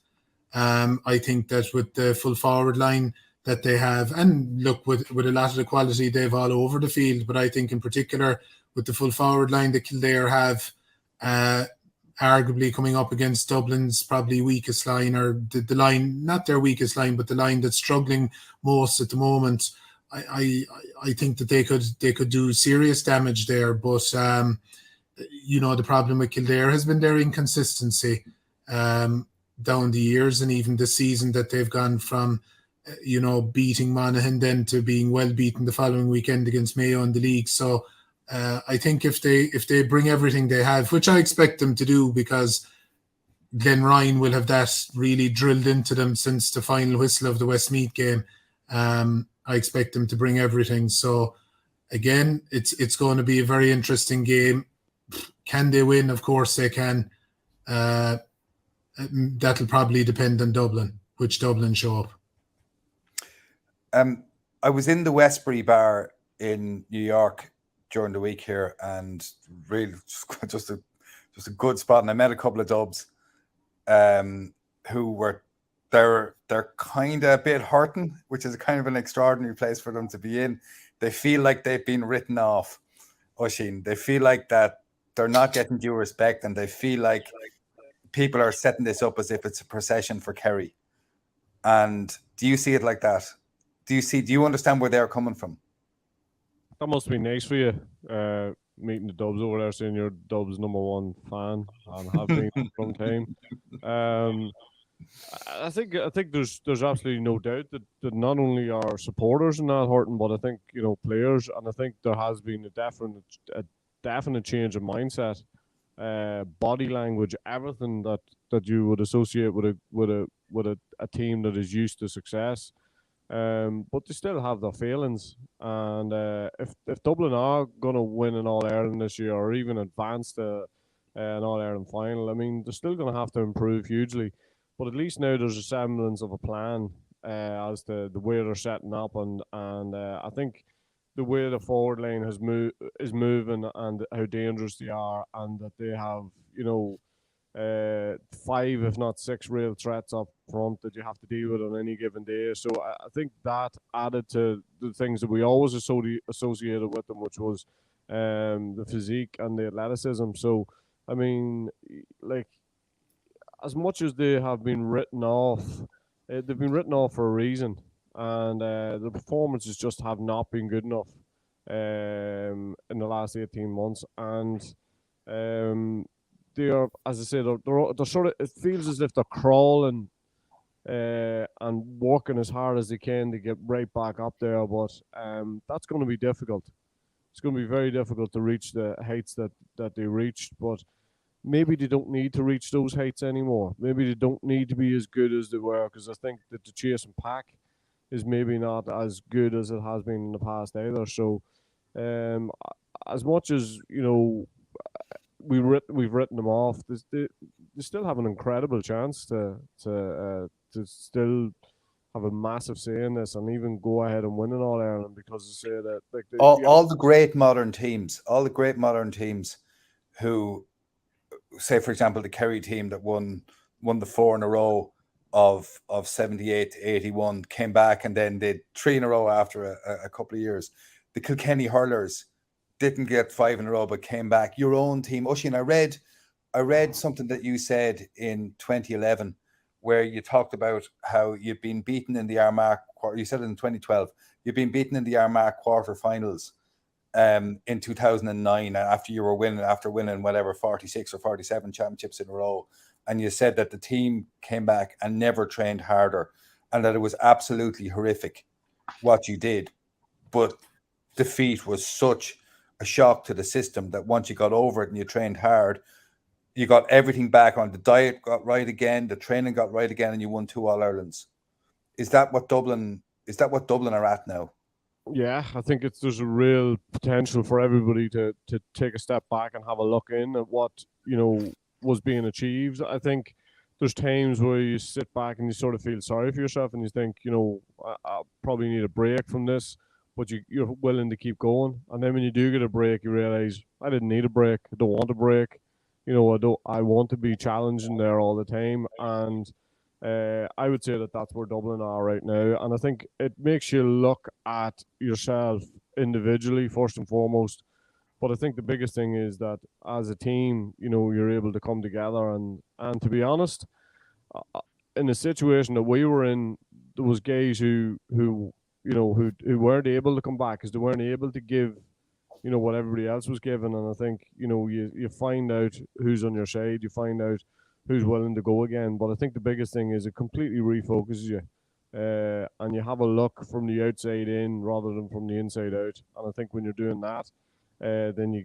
I think that with the full forward line that they have, and look, with a lot of the quality they've all over the field, but I think in particular with the full forward line that Kildare have, arguably coming up against Dublin's probably weakest line, or the line, not their weakest line, but the line that's struggling most at the moment. I think that they could do serious damage there, but the problem with Kildare has been their inconsistency down the years, and even this season that they've gone from beating Monaghan then to being well beaten the following weekend against Mayo in the league. So I think if they bring everything they have, which I expect them to do, because Glenn Ryan will have that really drilled into them since the final whistle of the Westmeath game, I expect them to bring everything. So again, it's going to be a very interesting game. Can they win? Of course they can. That'll probably depend on Dublin, which Dublin show up. I was in the Westbury bar in New York during the week here, and really just a good spot. And I met a couple of Dubs who were they're kind of a bit hurting, which is kind of an extraordinary place for them to be in. They feel like they've been written off, Oísin. They feel like that they're not getting due respect, and they feel like people are setting this up as if it's a procession for Kerry. And do you see it like that? Do you understand where they're coming from? That must be nice for you, meeting the Dubs over there, saying you're Dubs' #1 fan and have been for a long time. I think there's absolutely no doubt that not only are supporters in that hurting, but I think players, and I think there has been a definite change of mindset, body language, everything that you would associate with a team that is used to success. But they still have their feelings. And if Dublin are going to win an All-Ireland this year, or even advance to an All-Ireland final, I mean, they're still going to have to improve hugely. But at least now there's a semblance of a plan as to the way they're setting up, and I think the way the forward line is moving, and how dangerous they are, and that they have, 5 if not 6 real threats up front that you have to deal with on any given day. So I think that added to the things that we always associated with them, which was the physique and the athleticism. So I mean, like, as much as they have been written off, they've been written off for a reason, and the performances just have not been good enough in the last 18 months. And they are, as I said, they're sort of, it feels as if they're crawling and working as hard as they can to get right back up there. But that's going to be difficult. It's going to be very difficult to reach the heights that they reached. But maybe they don't need to reach those heights anymore. Maybe they don't need to be as good as they were, because I think that the chase and pack is maybe not as good as it has been in the past either. So as much as, we've written them off, they still have an incredible chance to still have a massive say in this, and even go ahead and win an All-Ireland, because they say that, like, all the great modern teams who, say for example the Kerry team that won the 4 in a row of 78 to 81, came back and then did 3 in a row after a couple of years. The Kilkenny hurlers didn't get 5 in a row but came back. Your own team, Oísin, I read something that you said in 2011 where you talked about how you've been beaten in the Armagh quarter. You said it in 2012. You've been beaten in the Armagh quarterfinals in 2009 after winning whatever 46 or 47 championships in a row. And you said that the team came back and never trained harder, and that it was absolutely horrific what you did. But defeat was such a shock to the system that once you got over it and you trained hard, you got everything back on. The diet got right again, the training got right again, and you won 2 All-Irelands. Is that what Dublin are at now? Yeah, I think there's a real potential for everybody to take a step back and have a look in at what, was being achieved. I think there's times where you sit back and you sort of feel sorry for yourself, and you think, I probably need a break from this, but you're willing to keep going. And then when you do get a break, you realize, I didn't need a break. I don't want a break. I want to be challenging there all the time. And I would say that that's where Dublin are right now. And I think it makes you look at yourself individually first and foremost. But I think the biggest thing is that as a team, you're able to come together. And to be honest, in the situation that we were in, there was guys who weren't able to come back because they weren't able to give, what everybody else was given. And I think, you find out who's on your side, you find out who's willing to go again. But I think the biggest thing is it completely refocuses you. And you have a look from the outside in rather than from the inside out. And I think when you're doing that, then you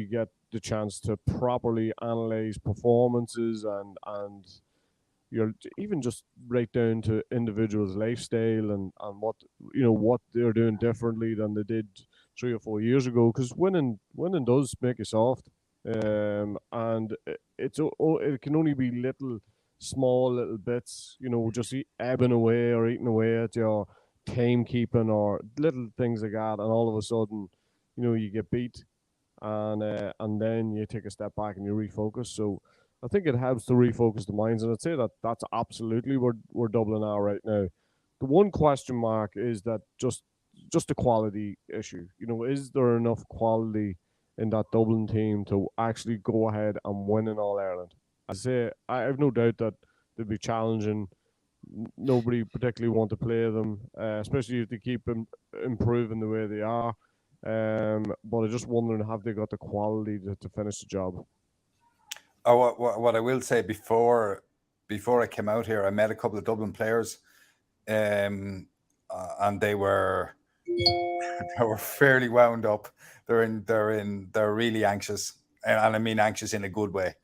get the chance to properly analyze performances and you're even just right down to individuals' lifestyle and what they're doing differently than they did 3 or 4 years ago. Because winning does make you soft, and it can only be small little bits, just ebbing away or eating away at your timekeeping or little things like that, and all of a sudden, you get beat, and then you take a step back and you refocus. So I think it helps to refocus the minds, and I'd say that that's absolutely where Dublin are right now. The one question mark is that just a quality issue. Is there enough quality in that Dublin team to actually go ahead and win an All-Ireland? I say I have no doubt that they'll be challenging. Nobody particularly want to play them, especially if they keep improving the way they are. But I'm just wondering, have they got the quality to finish the job? Oh, what I will say before I came out here, I met a couple of Dublin players, and they were fairly wound up. They're really anxious, and I mean anxious in a good way.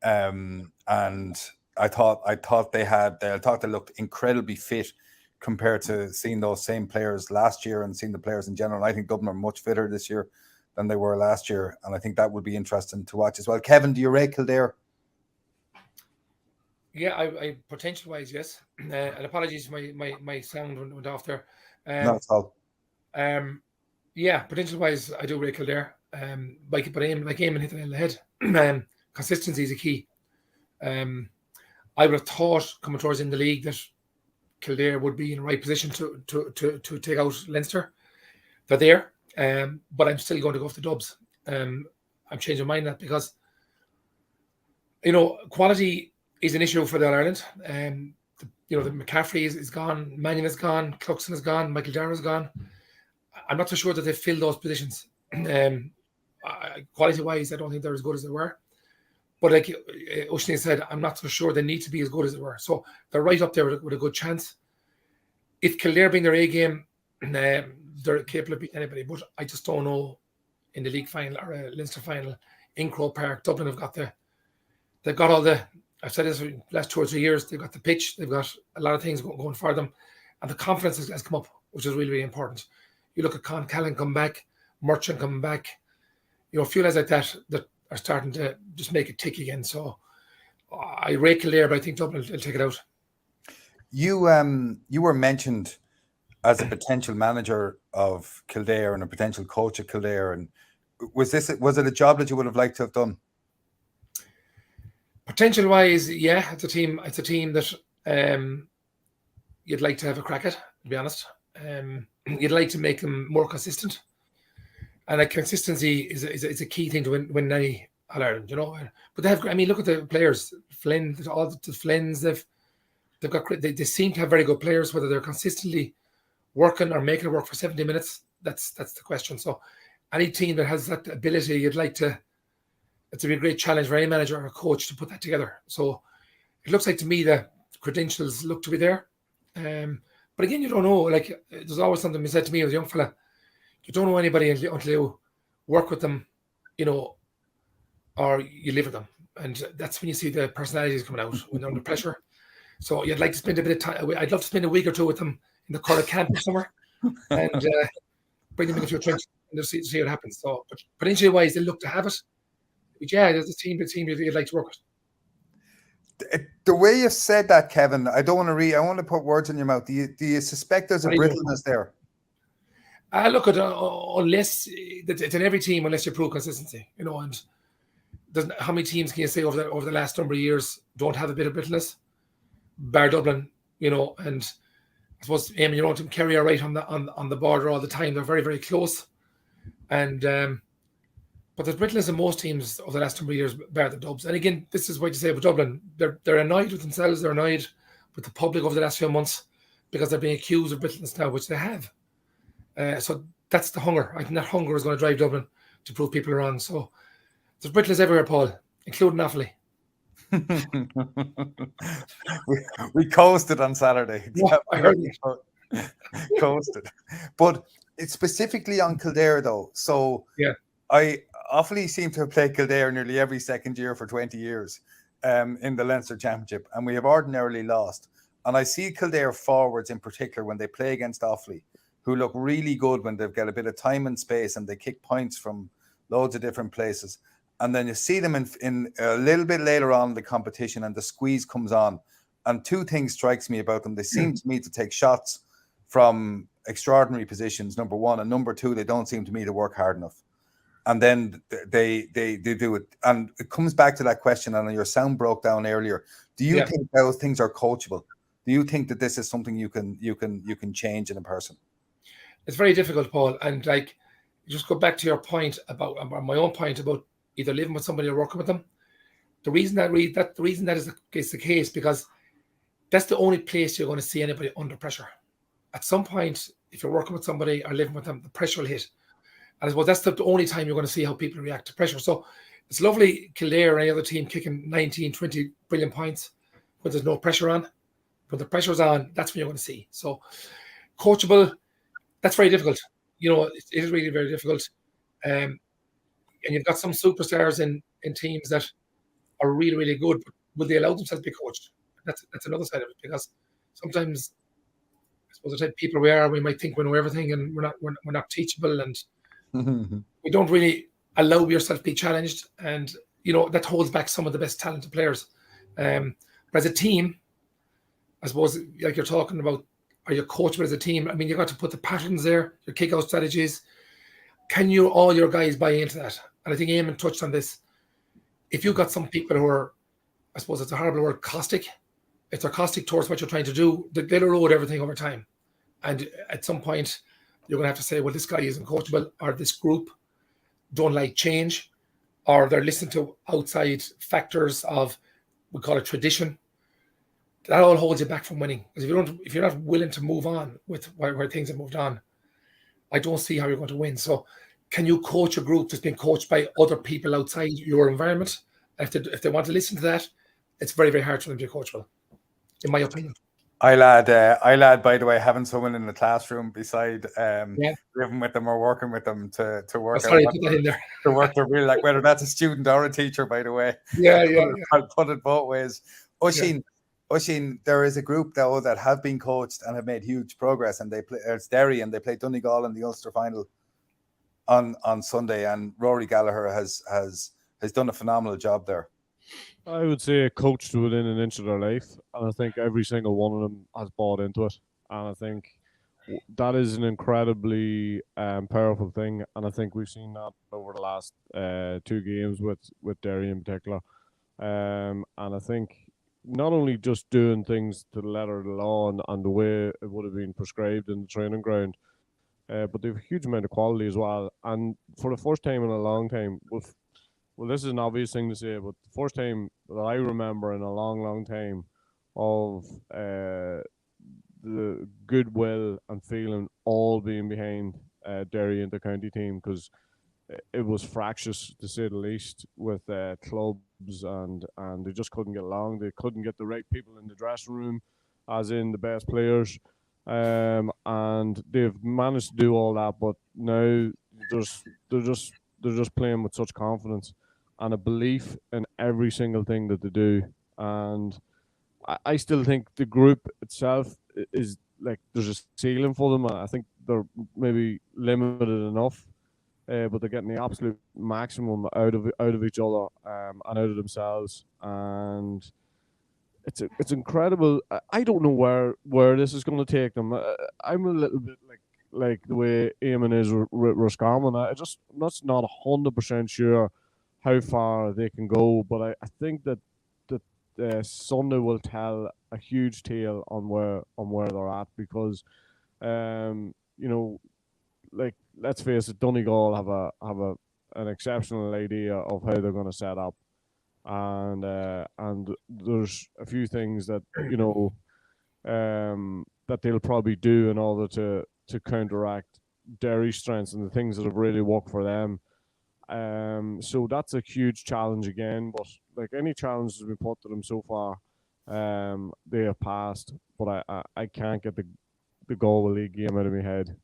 And I thought they looked incredibly fit compared to seeing those same players last year and seeing the players in general. I think Dublin are much fitter this year than they were last year, and I think that would be interesting to watch as well. Kevin, do you rate Kildare? Yeah, I potential wise, yes. And apologies, my sound went off there. Not at all. Yeah, potential wise, I do rate Kildare. But Éamonn hit the nail on the head. Consistency is a key. I would have thought coming towards in the league that Kildare would be in the right position to take out Leinster. They're there, but I'm still going to go for the Dubs. I'm changing my mind on that because quality is an issue for the All-Ireland. The McCaffrey is gone, Mannion is gone, Cluxon is gone, Michael Darragh is gone. I'm not so sure that they fill those positions. Quality-wise, I don't think they're as good as they were. But like Oísin said, I'm not so sure they need to be as good as they were. So they're right up there with a good chance. If Kildare bring their A game, they're capable of beating anybody. But I just don't know in the league final or a Leinster final in Croke Park. Dublin they've got all the. I've said this for the last 2 or 3 years. They've got the pitch. They've got a lot of things going for them, and the confidence has come up, which is really, really important. You look at Con Callan come back, Merchant coming back. A few lads like that are starting to just make it tick again. So I rate Kildare, but I think Dublin will take it out. You were mentioned as a potential manager of Kildare and a potential coach of Kildare, and was it a job that you would have liked to have done? Potential wise, yeah, it's a team that you'd like to have a crack at, to be honest. You'd like to make them more consistent. And like consistency is a key thing to win any All-Ireland, But they have, look at the players, Flynn, all the Flynns, they've got great, they seem to have very good players, whether they're consistently working or making it work for 70 minutes, that's the question. So any team that has that ability, it's a great challenge for any manager or coach to put that together. So it looks like to me the credentials look to be there. But again, you don't know, like there's always something been said to me as a young fella, you don't know anybody until you work with them, or you live with them. And that's when you see the personalities coming out when they're under pressure. So you'd like to spend a bit of time. I'd love to spend a week or two with them in the Connacht camp or somewhere and bring them into your trench and see what happens. So, but potentially wise, they look to have it. But yeah, there's a team you'd like to work with. The way you said that, Kevin, I don't want to I want to put words in your mouth. Do you suspect there's a brittleness there? Look at unless it's in every team, unless you prove consistency, and how many teams can you say over the last number of years don't have a bit of brittleness? Bar Dublin, and I suppose Éamonn, Kerry are right on the border all the time. They're very, very close, and but there's brittleness in most teams over the last number of years, bar the Dubs. And again, this is what you say about Dublin. They're annoyed with themselves. They're annoyed with the public over the last few months because they're being accused of brittleness now, which they have. So that's the hunger. I think that hunger is going to drive Dublin to prove people wrong. So there's brittleness everywhere, Paul, including Offaly. we coasted on Saturday. Yeah, I heard it. Coasted. But it's specifically on Kildare, though. So yeah, Offaly seem to have played Kildare nearly every second year for 20 years in the Leinster Championship, and we have ordinarily lost. And I see Kildare forwards in particular when they play against Offaly, who look really good when they've got a bit of time and space and they kick points from loads of different places. And then you see them in a little bit later on in the competition and the squeeze comes on. And two things strikes me about them. They seem to me to take shots from extraordinary positions, number one. And number two, they don't seem to me to work hard enough. And then they do it. And it comes back to that question, and your sound broke down earlier. Do you think those things are coachable? Do you think that this is something you can change in a person? It's very difficult, Paul. And like, just go back to your point about my own point about either living with somebody or working with them. The reason that is the case because that's the only place you're going to see anybody under pressure. At some point, if you're working with somebody or living with them, the pressure will hit. And I suppose that's the only time you're going to see how people react to pressure. So it's lovely Kildare or any other team kicking 19, 20 brilliant points when there's no pressure on. When the pressure's on, that's when you're going to see. So coachable, that's very difficult. It is really very difficult. And you've got some superstars in teams that are really, really good, but will they allow themselves to be coached? That's another side of it, because sometimes suppose the type of people we are, we might think we know everything, and we're not teachable, and we don't really allow yourself to be challenged, and that holds back some of the best talented players. But as a team, I suppose, like you're talking about, are you coachable as a team? I mean, you got to put the patterns there, your kick-out strategies. Can all your guys buy into that? And I think Éamonn touched on this. If you've got some people who are, I suppose it's a horrible word, caustic. If they're caustic towards what you're trying to do, they'll erode everything over time. And at some point, you're going to have to say, well, this guy isn't coachable, or this group don't like change, or they're listening to outside factors of, we call it tradition. That all holds you back from winning. Because if you're not willing to move on with where things have moved on, I don't see how you're going to win. So can you coach a group that's been coached by other people outside your environment? If they want to listen to that, it's very, very hard for them to be coachable, in my opinion. I lad, by the way, having someone in the classroom beside living with them or working with them to work out put that in there. to work they're really like, whether that's a student or a teacher, by the way. I'll put it both ways. Oísin, there is a group though that have been coached and have made huge progress, and it's Derry, and they play Donegal in the Ulster final on Sunday, and Rory Gallagher has done a phenomenal job there. I would say coached within an inch of their life, and I think every single one of them has bought into it, and I think that is an incredibly powerful thing, and I think we've seen that over the last 2 games with Derry in particular, and I think not only just doing things to the letter of the law and the way it would have been prescribed in the training ground, but they have a huge amount of quality as well, and for the first time in a long time, well, this is an obvious thing to say, but the first time that I remember in a long, long time of the goodwill and feeling all being behind Derry and the county team, because it was fractious, to say the least, with clubs, and they just couldn't get along. They couldn't get the right people in the dressing room, as in the best players, and they've managed to do all that, but now they're just playing with such confidence and a belief in every single thing that they do. And I still think the group itself is like, there's a ceiling for them. I think they're maybe limited enough, but they're getting the absolute maximum out of each other and out of themselves. And it's incredible. I don't know where this is going to take them. I'm a little bit like the way Éamonn is with Roscommon. I'm not 100% sure how far they can go, but I think that Sunday will tell a huge tale on where they're at, because let's face it, Donegal have an exceptional idea of how they're going to set up, and there's a few things that that they'll probably do in order to counteract Derry's strengths and the things that have really worked for them. So that's a huge challenge again, but like any challenge that's been put to them so far, they have passed. But I can't get the Galway League game out of my head.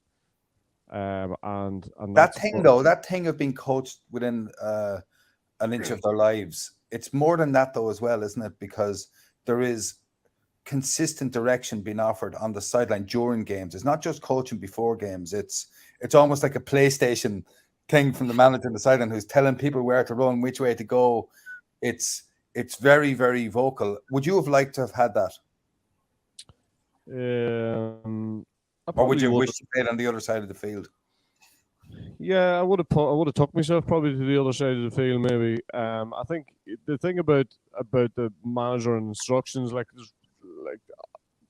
And that thing of being coached within an inch of their lives, it's more than that though as well, isn't it? Because there is consistent direction being offered on the sideline during games. It's not just coaching before games. It's almost like a PlayStation thing from the manager on the sideline who's telling people where to run, which way to go. It's very, very vocal. Would you have liked to have had that? Or would you wish to play it on the other side of the field? Yeah, I would have took myself probably to the other side of the field, maybe. I think the thing about the manager and instructions,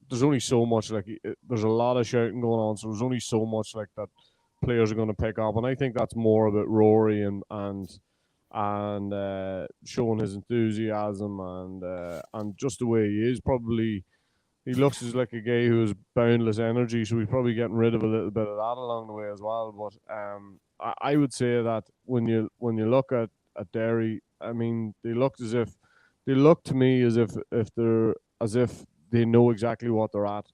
there's only so much, there's a lot of shouting going on, so there's only so much that players are going to pick up, and I think that's more about Rory and showing his enthusiasm and just the way he is. Probably he looks like a guy who has boundless energy, so he's probably getting rid of a little bit of that along the way as well. But I would say that when you look at Derry, I mean, they look to me as if they know exactly what they're at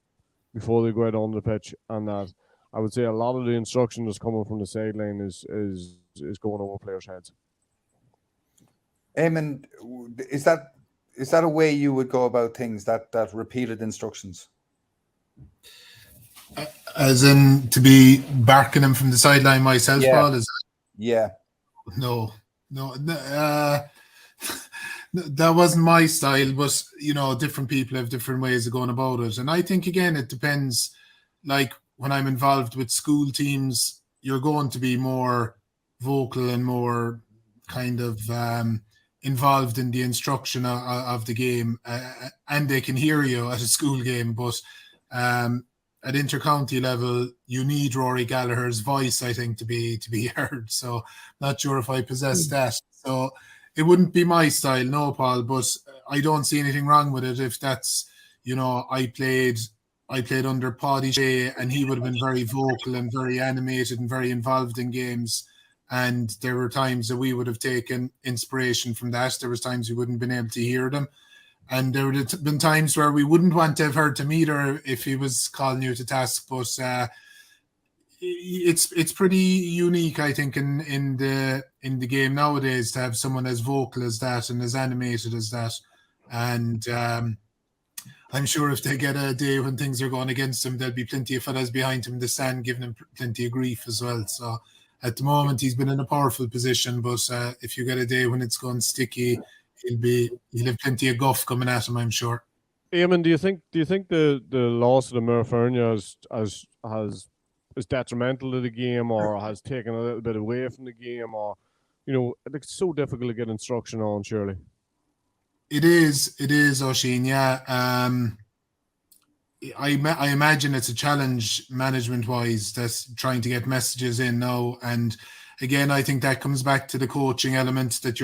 before they go out on the pitch, and that I would say a lot of the instruction that's coming from the sideline is going over players' heads. Éamonn, is that a way you would go about things, that repeated instructions? As in to be barking him from the sideline myself, Yeah. Paul? Yeah. No. That wasn't my style, but different people have different ways of going about it. And I think again it depends. Like when I'm involved with school teams, you're going to be more vocal and more kind of involved in the instruction of the game, and they can hear you at a school game. But at intercounty level, you need Rory Gallagher's voice, I think, to be heard. So not sure if I possess that. So it wouldn't be my style, no, Paul. But I don't see anything wrong with it if that's, I played under Paddy Shea, and he would have been very vocal and very animated and very involved in games. And there were times that we would have taken inspiration from that. There was times we wouldn't have been able to hear them. And there would have been times where we wouldn't want to have heard him either if he was calling you to task. But it's pretty unique, I think, in the game nowadays to have someone as vocal as that and as animated as that. And I'm sure if they get a day when things are going against him, there'll be plenty of fellas behind him in the stand giving him plenty of grief as well. So at the moment, he's been in a powerful position. But if you get a day when it's going sticky, he'll have plenty of guff coming at him, I'm sure. Éamonn, do you think the loss of the Murfernia is detrimental to the game, or has taken a little bit away from the game, or it's so difficult to get instruction on, surely? It is, Oísin, yeah. I imagine it's a challenge management-wise that's trying to get messages in now. And again, I think that comes back to the coaching element that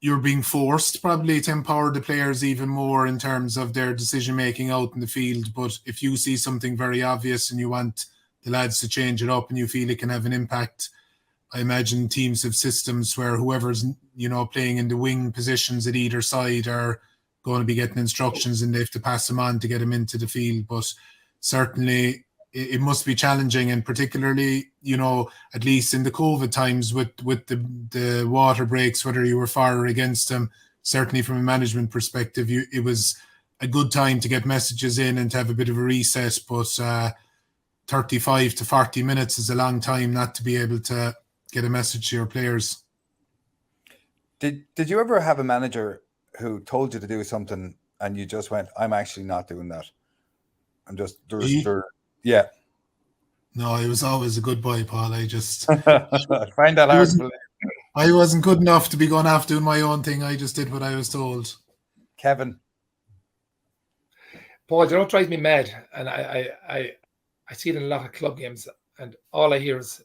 you're being forced probably to empower the players even more in terms of their decision-making out in the field. But if you see something very obvious and you want the lads to change it up and you feel it can have an impact, I imagine teams have systems where whoever's, playing in the wing positions at either side are going to be getting instructions and they have to pass them on to get them into the field. But certainly it must be challenging, and particularly, at least in the COVID times with the water breaks, whether you were for or against them, certainly from a management perspective, it was a good time to get messages in and to have a bit of a reset. But 35 to 40 minutes is a long time not to be able to get a message to your players. Did you ever have a manager who told you to do something and you just went, I'm actually not doing that? I'm just yeah. No, he was always a good boy, Paul. I just I find that hard to believe. I wasn't good enough to be going off doing my own thing. I just did what I was told. Kevin. Paul, what drives me mad, and I see it in a lot of club games, and all I hear is,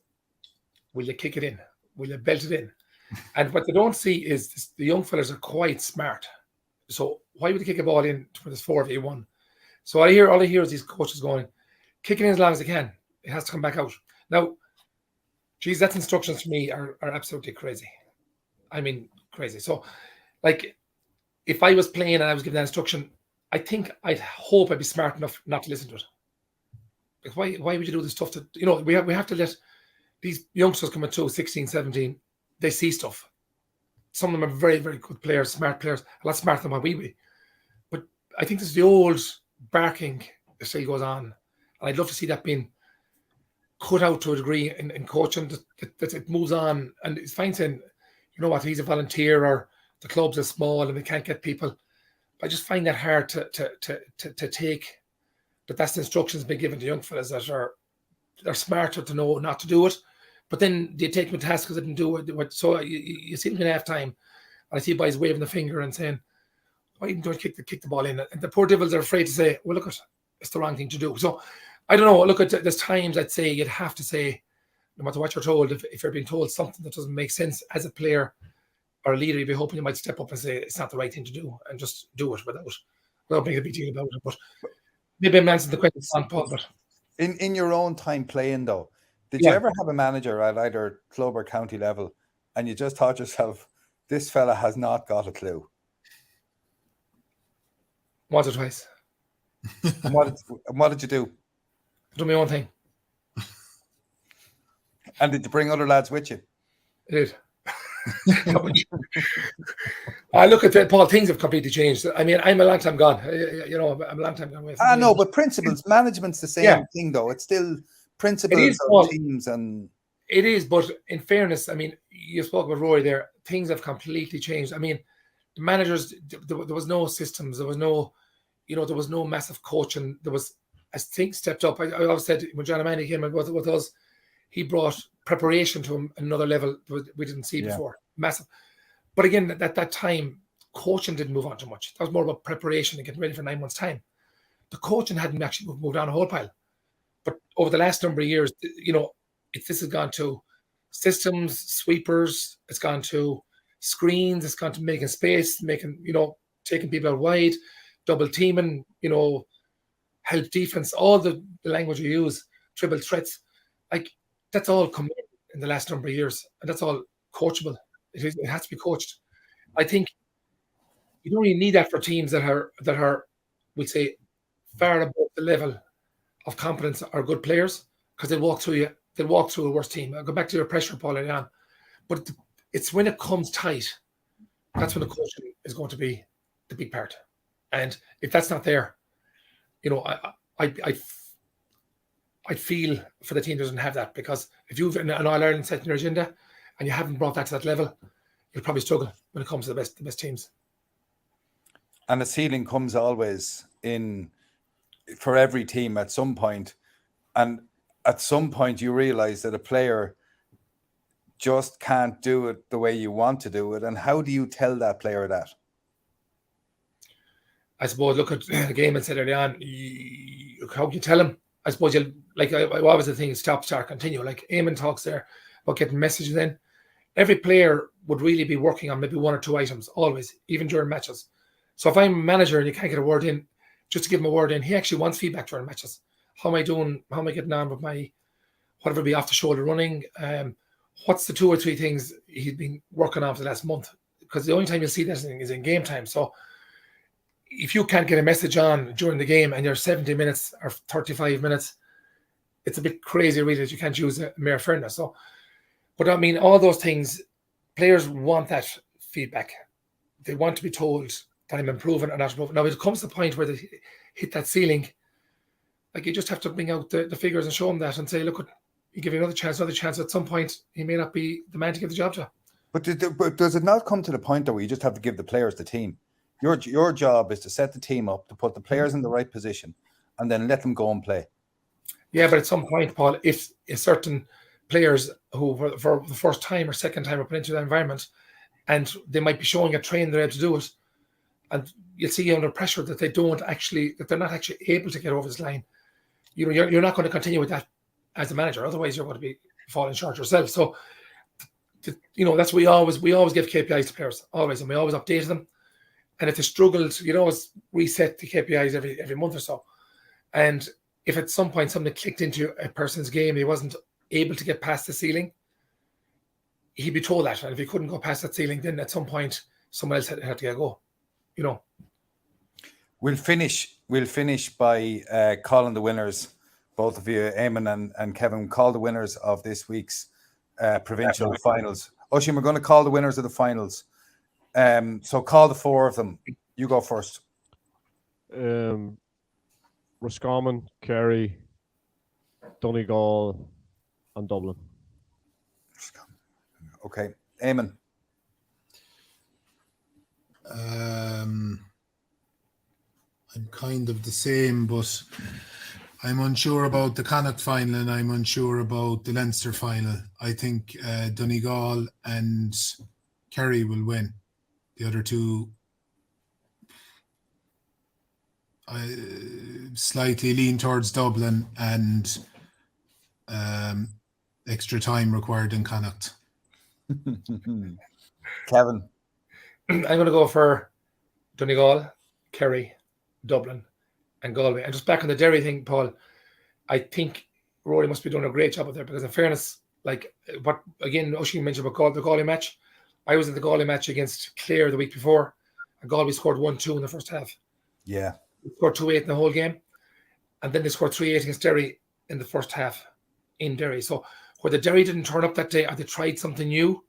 will you kick it in? Will you belt it in? And what they don't see is the young fellas are quite smart. So why would they kick a ball in when there's 4v1? So all I hear is these coaches going, kick it in as long as they can. It has to come back out. Now, geez, that's instructions for me are absolutely crazy. I mean, crazy. So, like, if I was playing and I was given that instruction, I'd hope I'd be smart enough not to listen to it. Like, why would you do this stuff? We have to let these youngsters coming through 16, 17, they see stuff. Some of them are very, very good players, smart players, a lot smarter than what we be. But I think this is the old barking that still goes on. And I'd love to see that being cut out to a degree in coaching, that it moves on. And it's fine saying, you know what, he's a volunteer or the clubs are small and they can't get people. But I just find that hard to take that's the instructions being given to young fellas that are smarter to know not to do it. But then they take them to task because they didn't do it. So you see them in half time, and I see boys waving the finger and saying, why don't you kick the ball in? And the poor devils are afraid to say, well, look, it's the wrong thing to do. So I don't know. Look, there's times I'd say you'd have to say, no matter what you're told, if you're being told something that doesn't make sense as a player or a leader, you'd be hoping you might step up and say it's not the right thing to do and just do it without making a big deal about it. But maybe I'm answering the question on Paul. But in your own time playing though, did you ever have a manager at either club or county level and you just thought yourself, this fella has not got a clue? Once or twice. And what did you do? Do my own thing. And did you bring other lads with you? I did. I look at that, Paul. Things have completely changed. I mean, I'm a long time gone. I'm a long time gone away. I know, but principles, management's the same thing, though. It's still principles of teams, and it is. But in fairness, I mean, you spoke about Rory there. Things have completely changed. I mean, the managers, there was no systems. There was no, there was no massive coaching. There was, as things stepped up. I always said when John O'Mahony came in with us, he brought preparation to another level we didn't see before. Massive. But again, at that time, coaching didn't move on too much. That was more about preparation and getting ready for 9 months' time. The coaching hadn't actually moved on a whole pile. But over the last number of years, this has gone to systems, sweepers, it's gone to screens, it's gone to making space, taking people out wide, double teaming, help defense, all the language you use, triple threats. Like, that's all come in the last number of years, and that's all coachable. It has to be coached. I think you don't really need that for teams that are, we'd say, far above the level of competence or good players, because they'll walk through you. They'll walk through a worse team. I'll go back to your pressure, Paul, early on. But it's when it comes tight, that's when the coaching is going to be the big part. And if that's not there, I feel for the team that doesn't have that, because if you've an All-Ireland set in your agenda and you haven't brought that to that level, you'll probably struggle when it comes to the best teams. And the ceiling comes always in for every team at some point. And at some point you realize that a player just can't do it the way you want to do it. And how do you tell that player that? I suppose, look at the game and said early on, how do you tell him? I suppose what was the thing? Stop, start, continue. Like Éamonn talks there about getting messages in. Every player would really be working on maybe one or two items, always, even during matches. So if I'm a manager and you can't get a word in, just to give him a word in, he actually wants feedback during matches. How am I doing? How am I getting on with my, whatever be off the shoulder running? What's the 2 or 3 things he's been working on for the last month? Because the only time you'll see that is in game time. So if you can't get a message on during the game and you're 70 minutes or 35 minutes, it's a bit crazy really that you can't use a mere fairness. So, but I mean, all those things, players want that feedback. They want to be told that I'm improving or not improving. Now, it comes to the point where they hit that ceiling. Like, you just have to bring out the figures and show them that and say, look, you give you another chance. At some point, he may not be the man to give the job to. But does it not come to the point, though, where you just have to give the players the team? Your job is to set the team up, to put the players in the right position, and then let them go and play. Yeah, but at some point, Paul, if certain players who for the first time or second time are put into that environment, and they might be showing a train they're able to do it, and you'll see under pressure that they're not actually able to get over this line. You're not going to continue with that as a manager. Otherwise, you're going to be falling short yourself. So, that's what we always give KPIs to players, always, and we always update them. And if they struggled, you'd always reset the KPIs every month or so. And if at some point something clicked into a person's game, he wasn't able to get past the ceiling, he'd be told that. And if he couldn't go past that ceiling, then at some point someone else had to go. We'll finish by calling the winners. Both of you, Éamonn and Kevin, call the winners of this week's provincial finals. Oísin, we're going to call the winners of the finals. So call the 4 of them. You go first. Roscommon, Kerry, Donegal, and Dublin. Okay. Éamonn. I'm kind of the same, but I'm unsure about the Connacht final and I'm unsure about the Leinster final. I think Donegal and Kerry will win. The other two, I slightly lean towards Dublin and extra time required in Connacht. Kevin. I'm going to go for Donegal, Kerry, Dublin, and Galway. And just back on the Derry thing, Paul, I think Rory must be doing a great job up there, because in fairness, like what again Oísin mentioned about the Galway match, I was at the Galway match against Clare the week before, and Galway scored 1-2 in the first half. Yeah. They scored 2-8 in the whole game, and then they scored 3-8 against Derry in the first half in Derry. So whether Derry didn't turn up that day or they tried something new,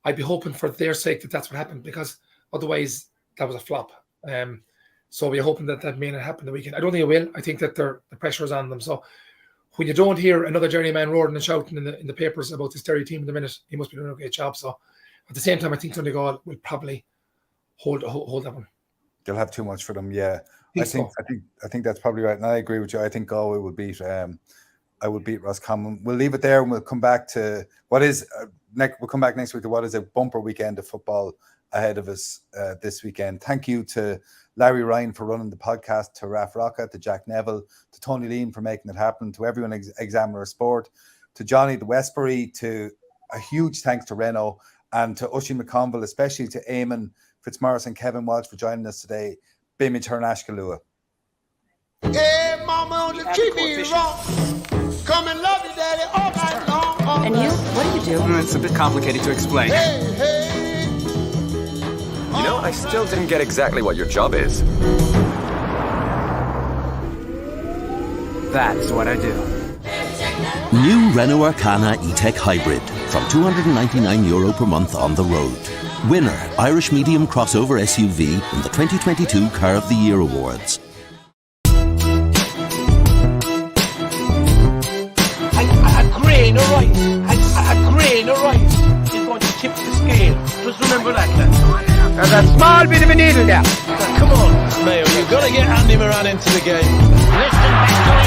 I'd be hoping for their sake that that's what happened, because otherwise that was a flop. So we're hoping that may not happen the weekend. I don't think it will. I think that the pressure is on them. So when you don't hear another journeyman roaring and shouting in the papers about this Derry team in the minute, he must be doing a great job. So at the same time, I think Donegal will probably hold that one. They'll have too much for them. Yeah, I think that's probably right, and I agree with you. I think Galway will beat. I would beat Roscommon. We'll leave it there, and we'll come back to what is next. We'll come back next week to what is a bumper weekend of football ahead of us this weekend. Thank you to Larry Ryan for running the podcast, to Raf Rocca, to Jack Neville, to Tony Lean for making it happen, to everyone Examiner of Sport, to Johnny the Westbury, to a huge thanks to Renault, and to Oísin McConville, especially to Éamonn, Fitzmaurice and Kevin Walsh for joining us today. Bimmy Turnashkalua. Hey, mama, don't treat me wrong. Come and love you, daddy, all night long. And you? What do you do? It's a bit complicated to explain. Hey, hey. You know, I still didn't get exactly what your job is. That's what I do. New Renault Arcana E-Tech Hybrid from €299 per month on the road. Winner, Irish Medium Crossover SUV in the 2022 Car of the Year Awards. A grain of rice, a grain of rice is going to tip the scale. Just remember that, lads. There's a small bit of a needle there. Come on, Mayo, you've got to get Andy Moran into the game. Listen back to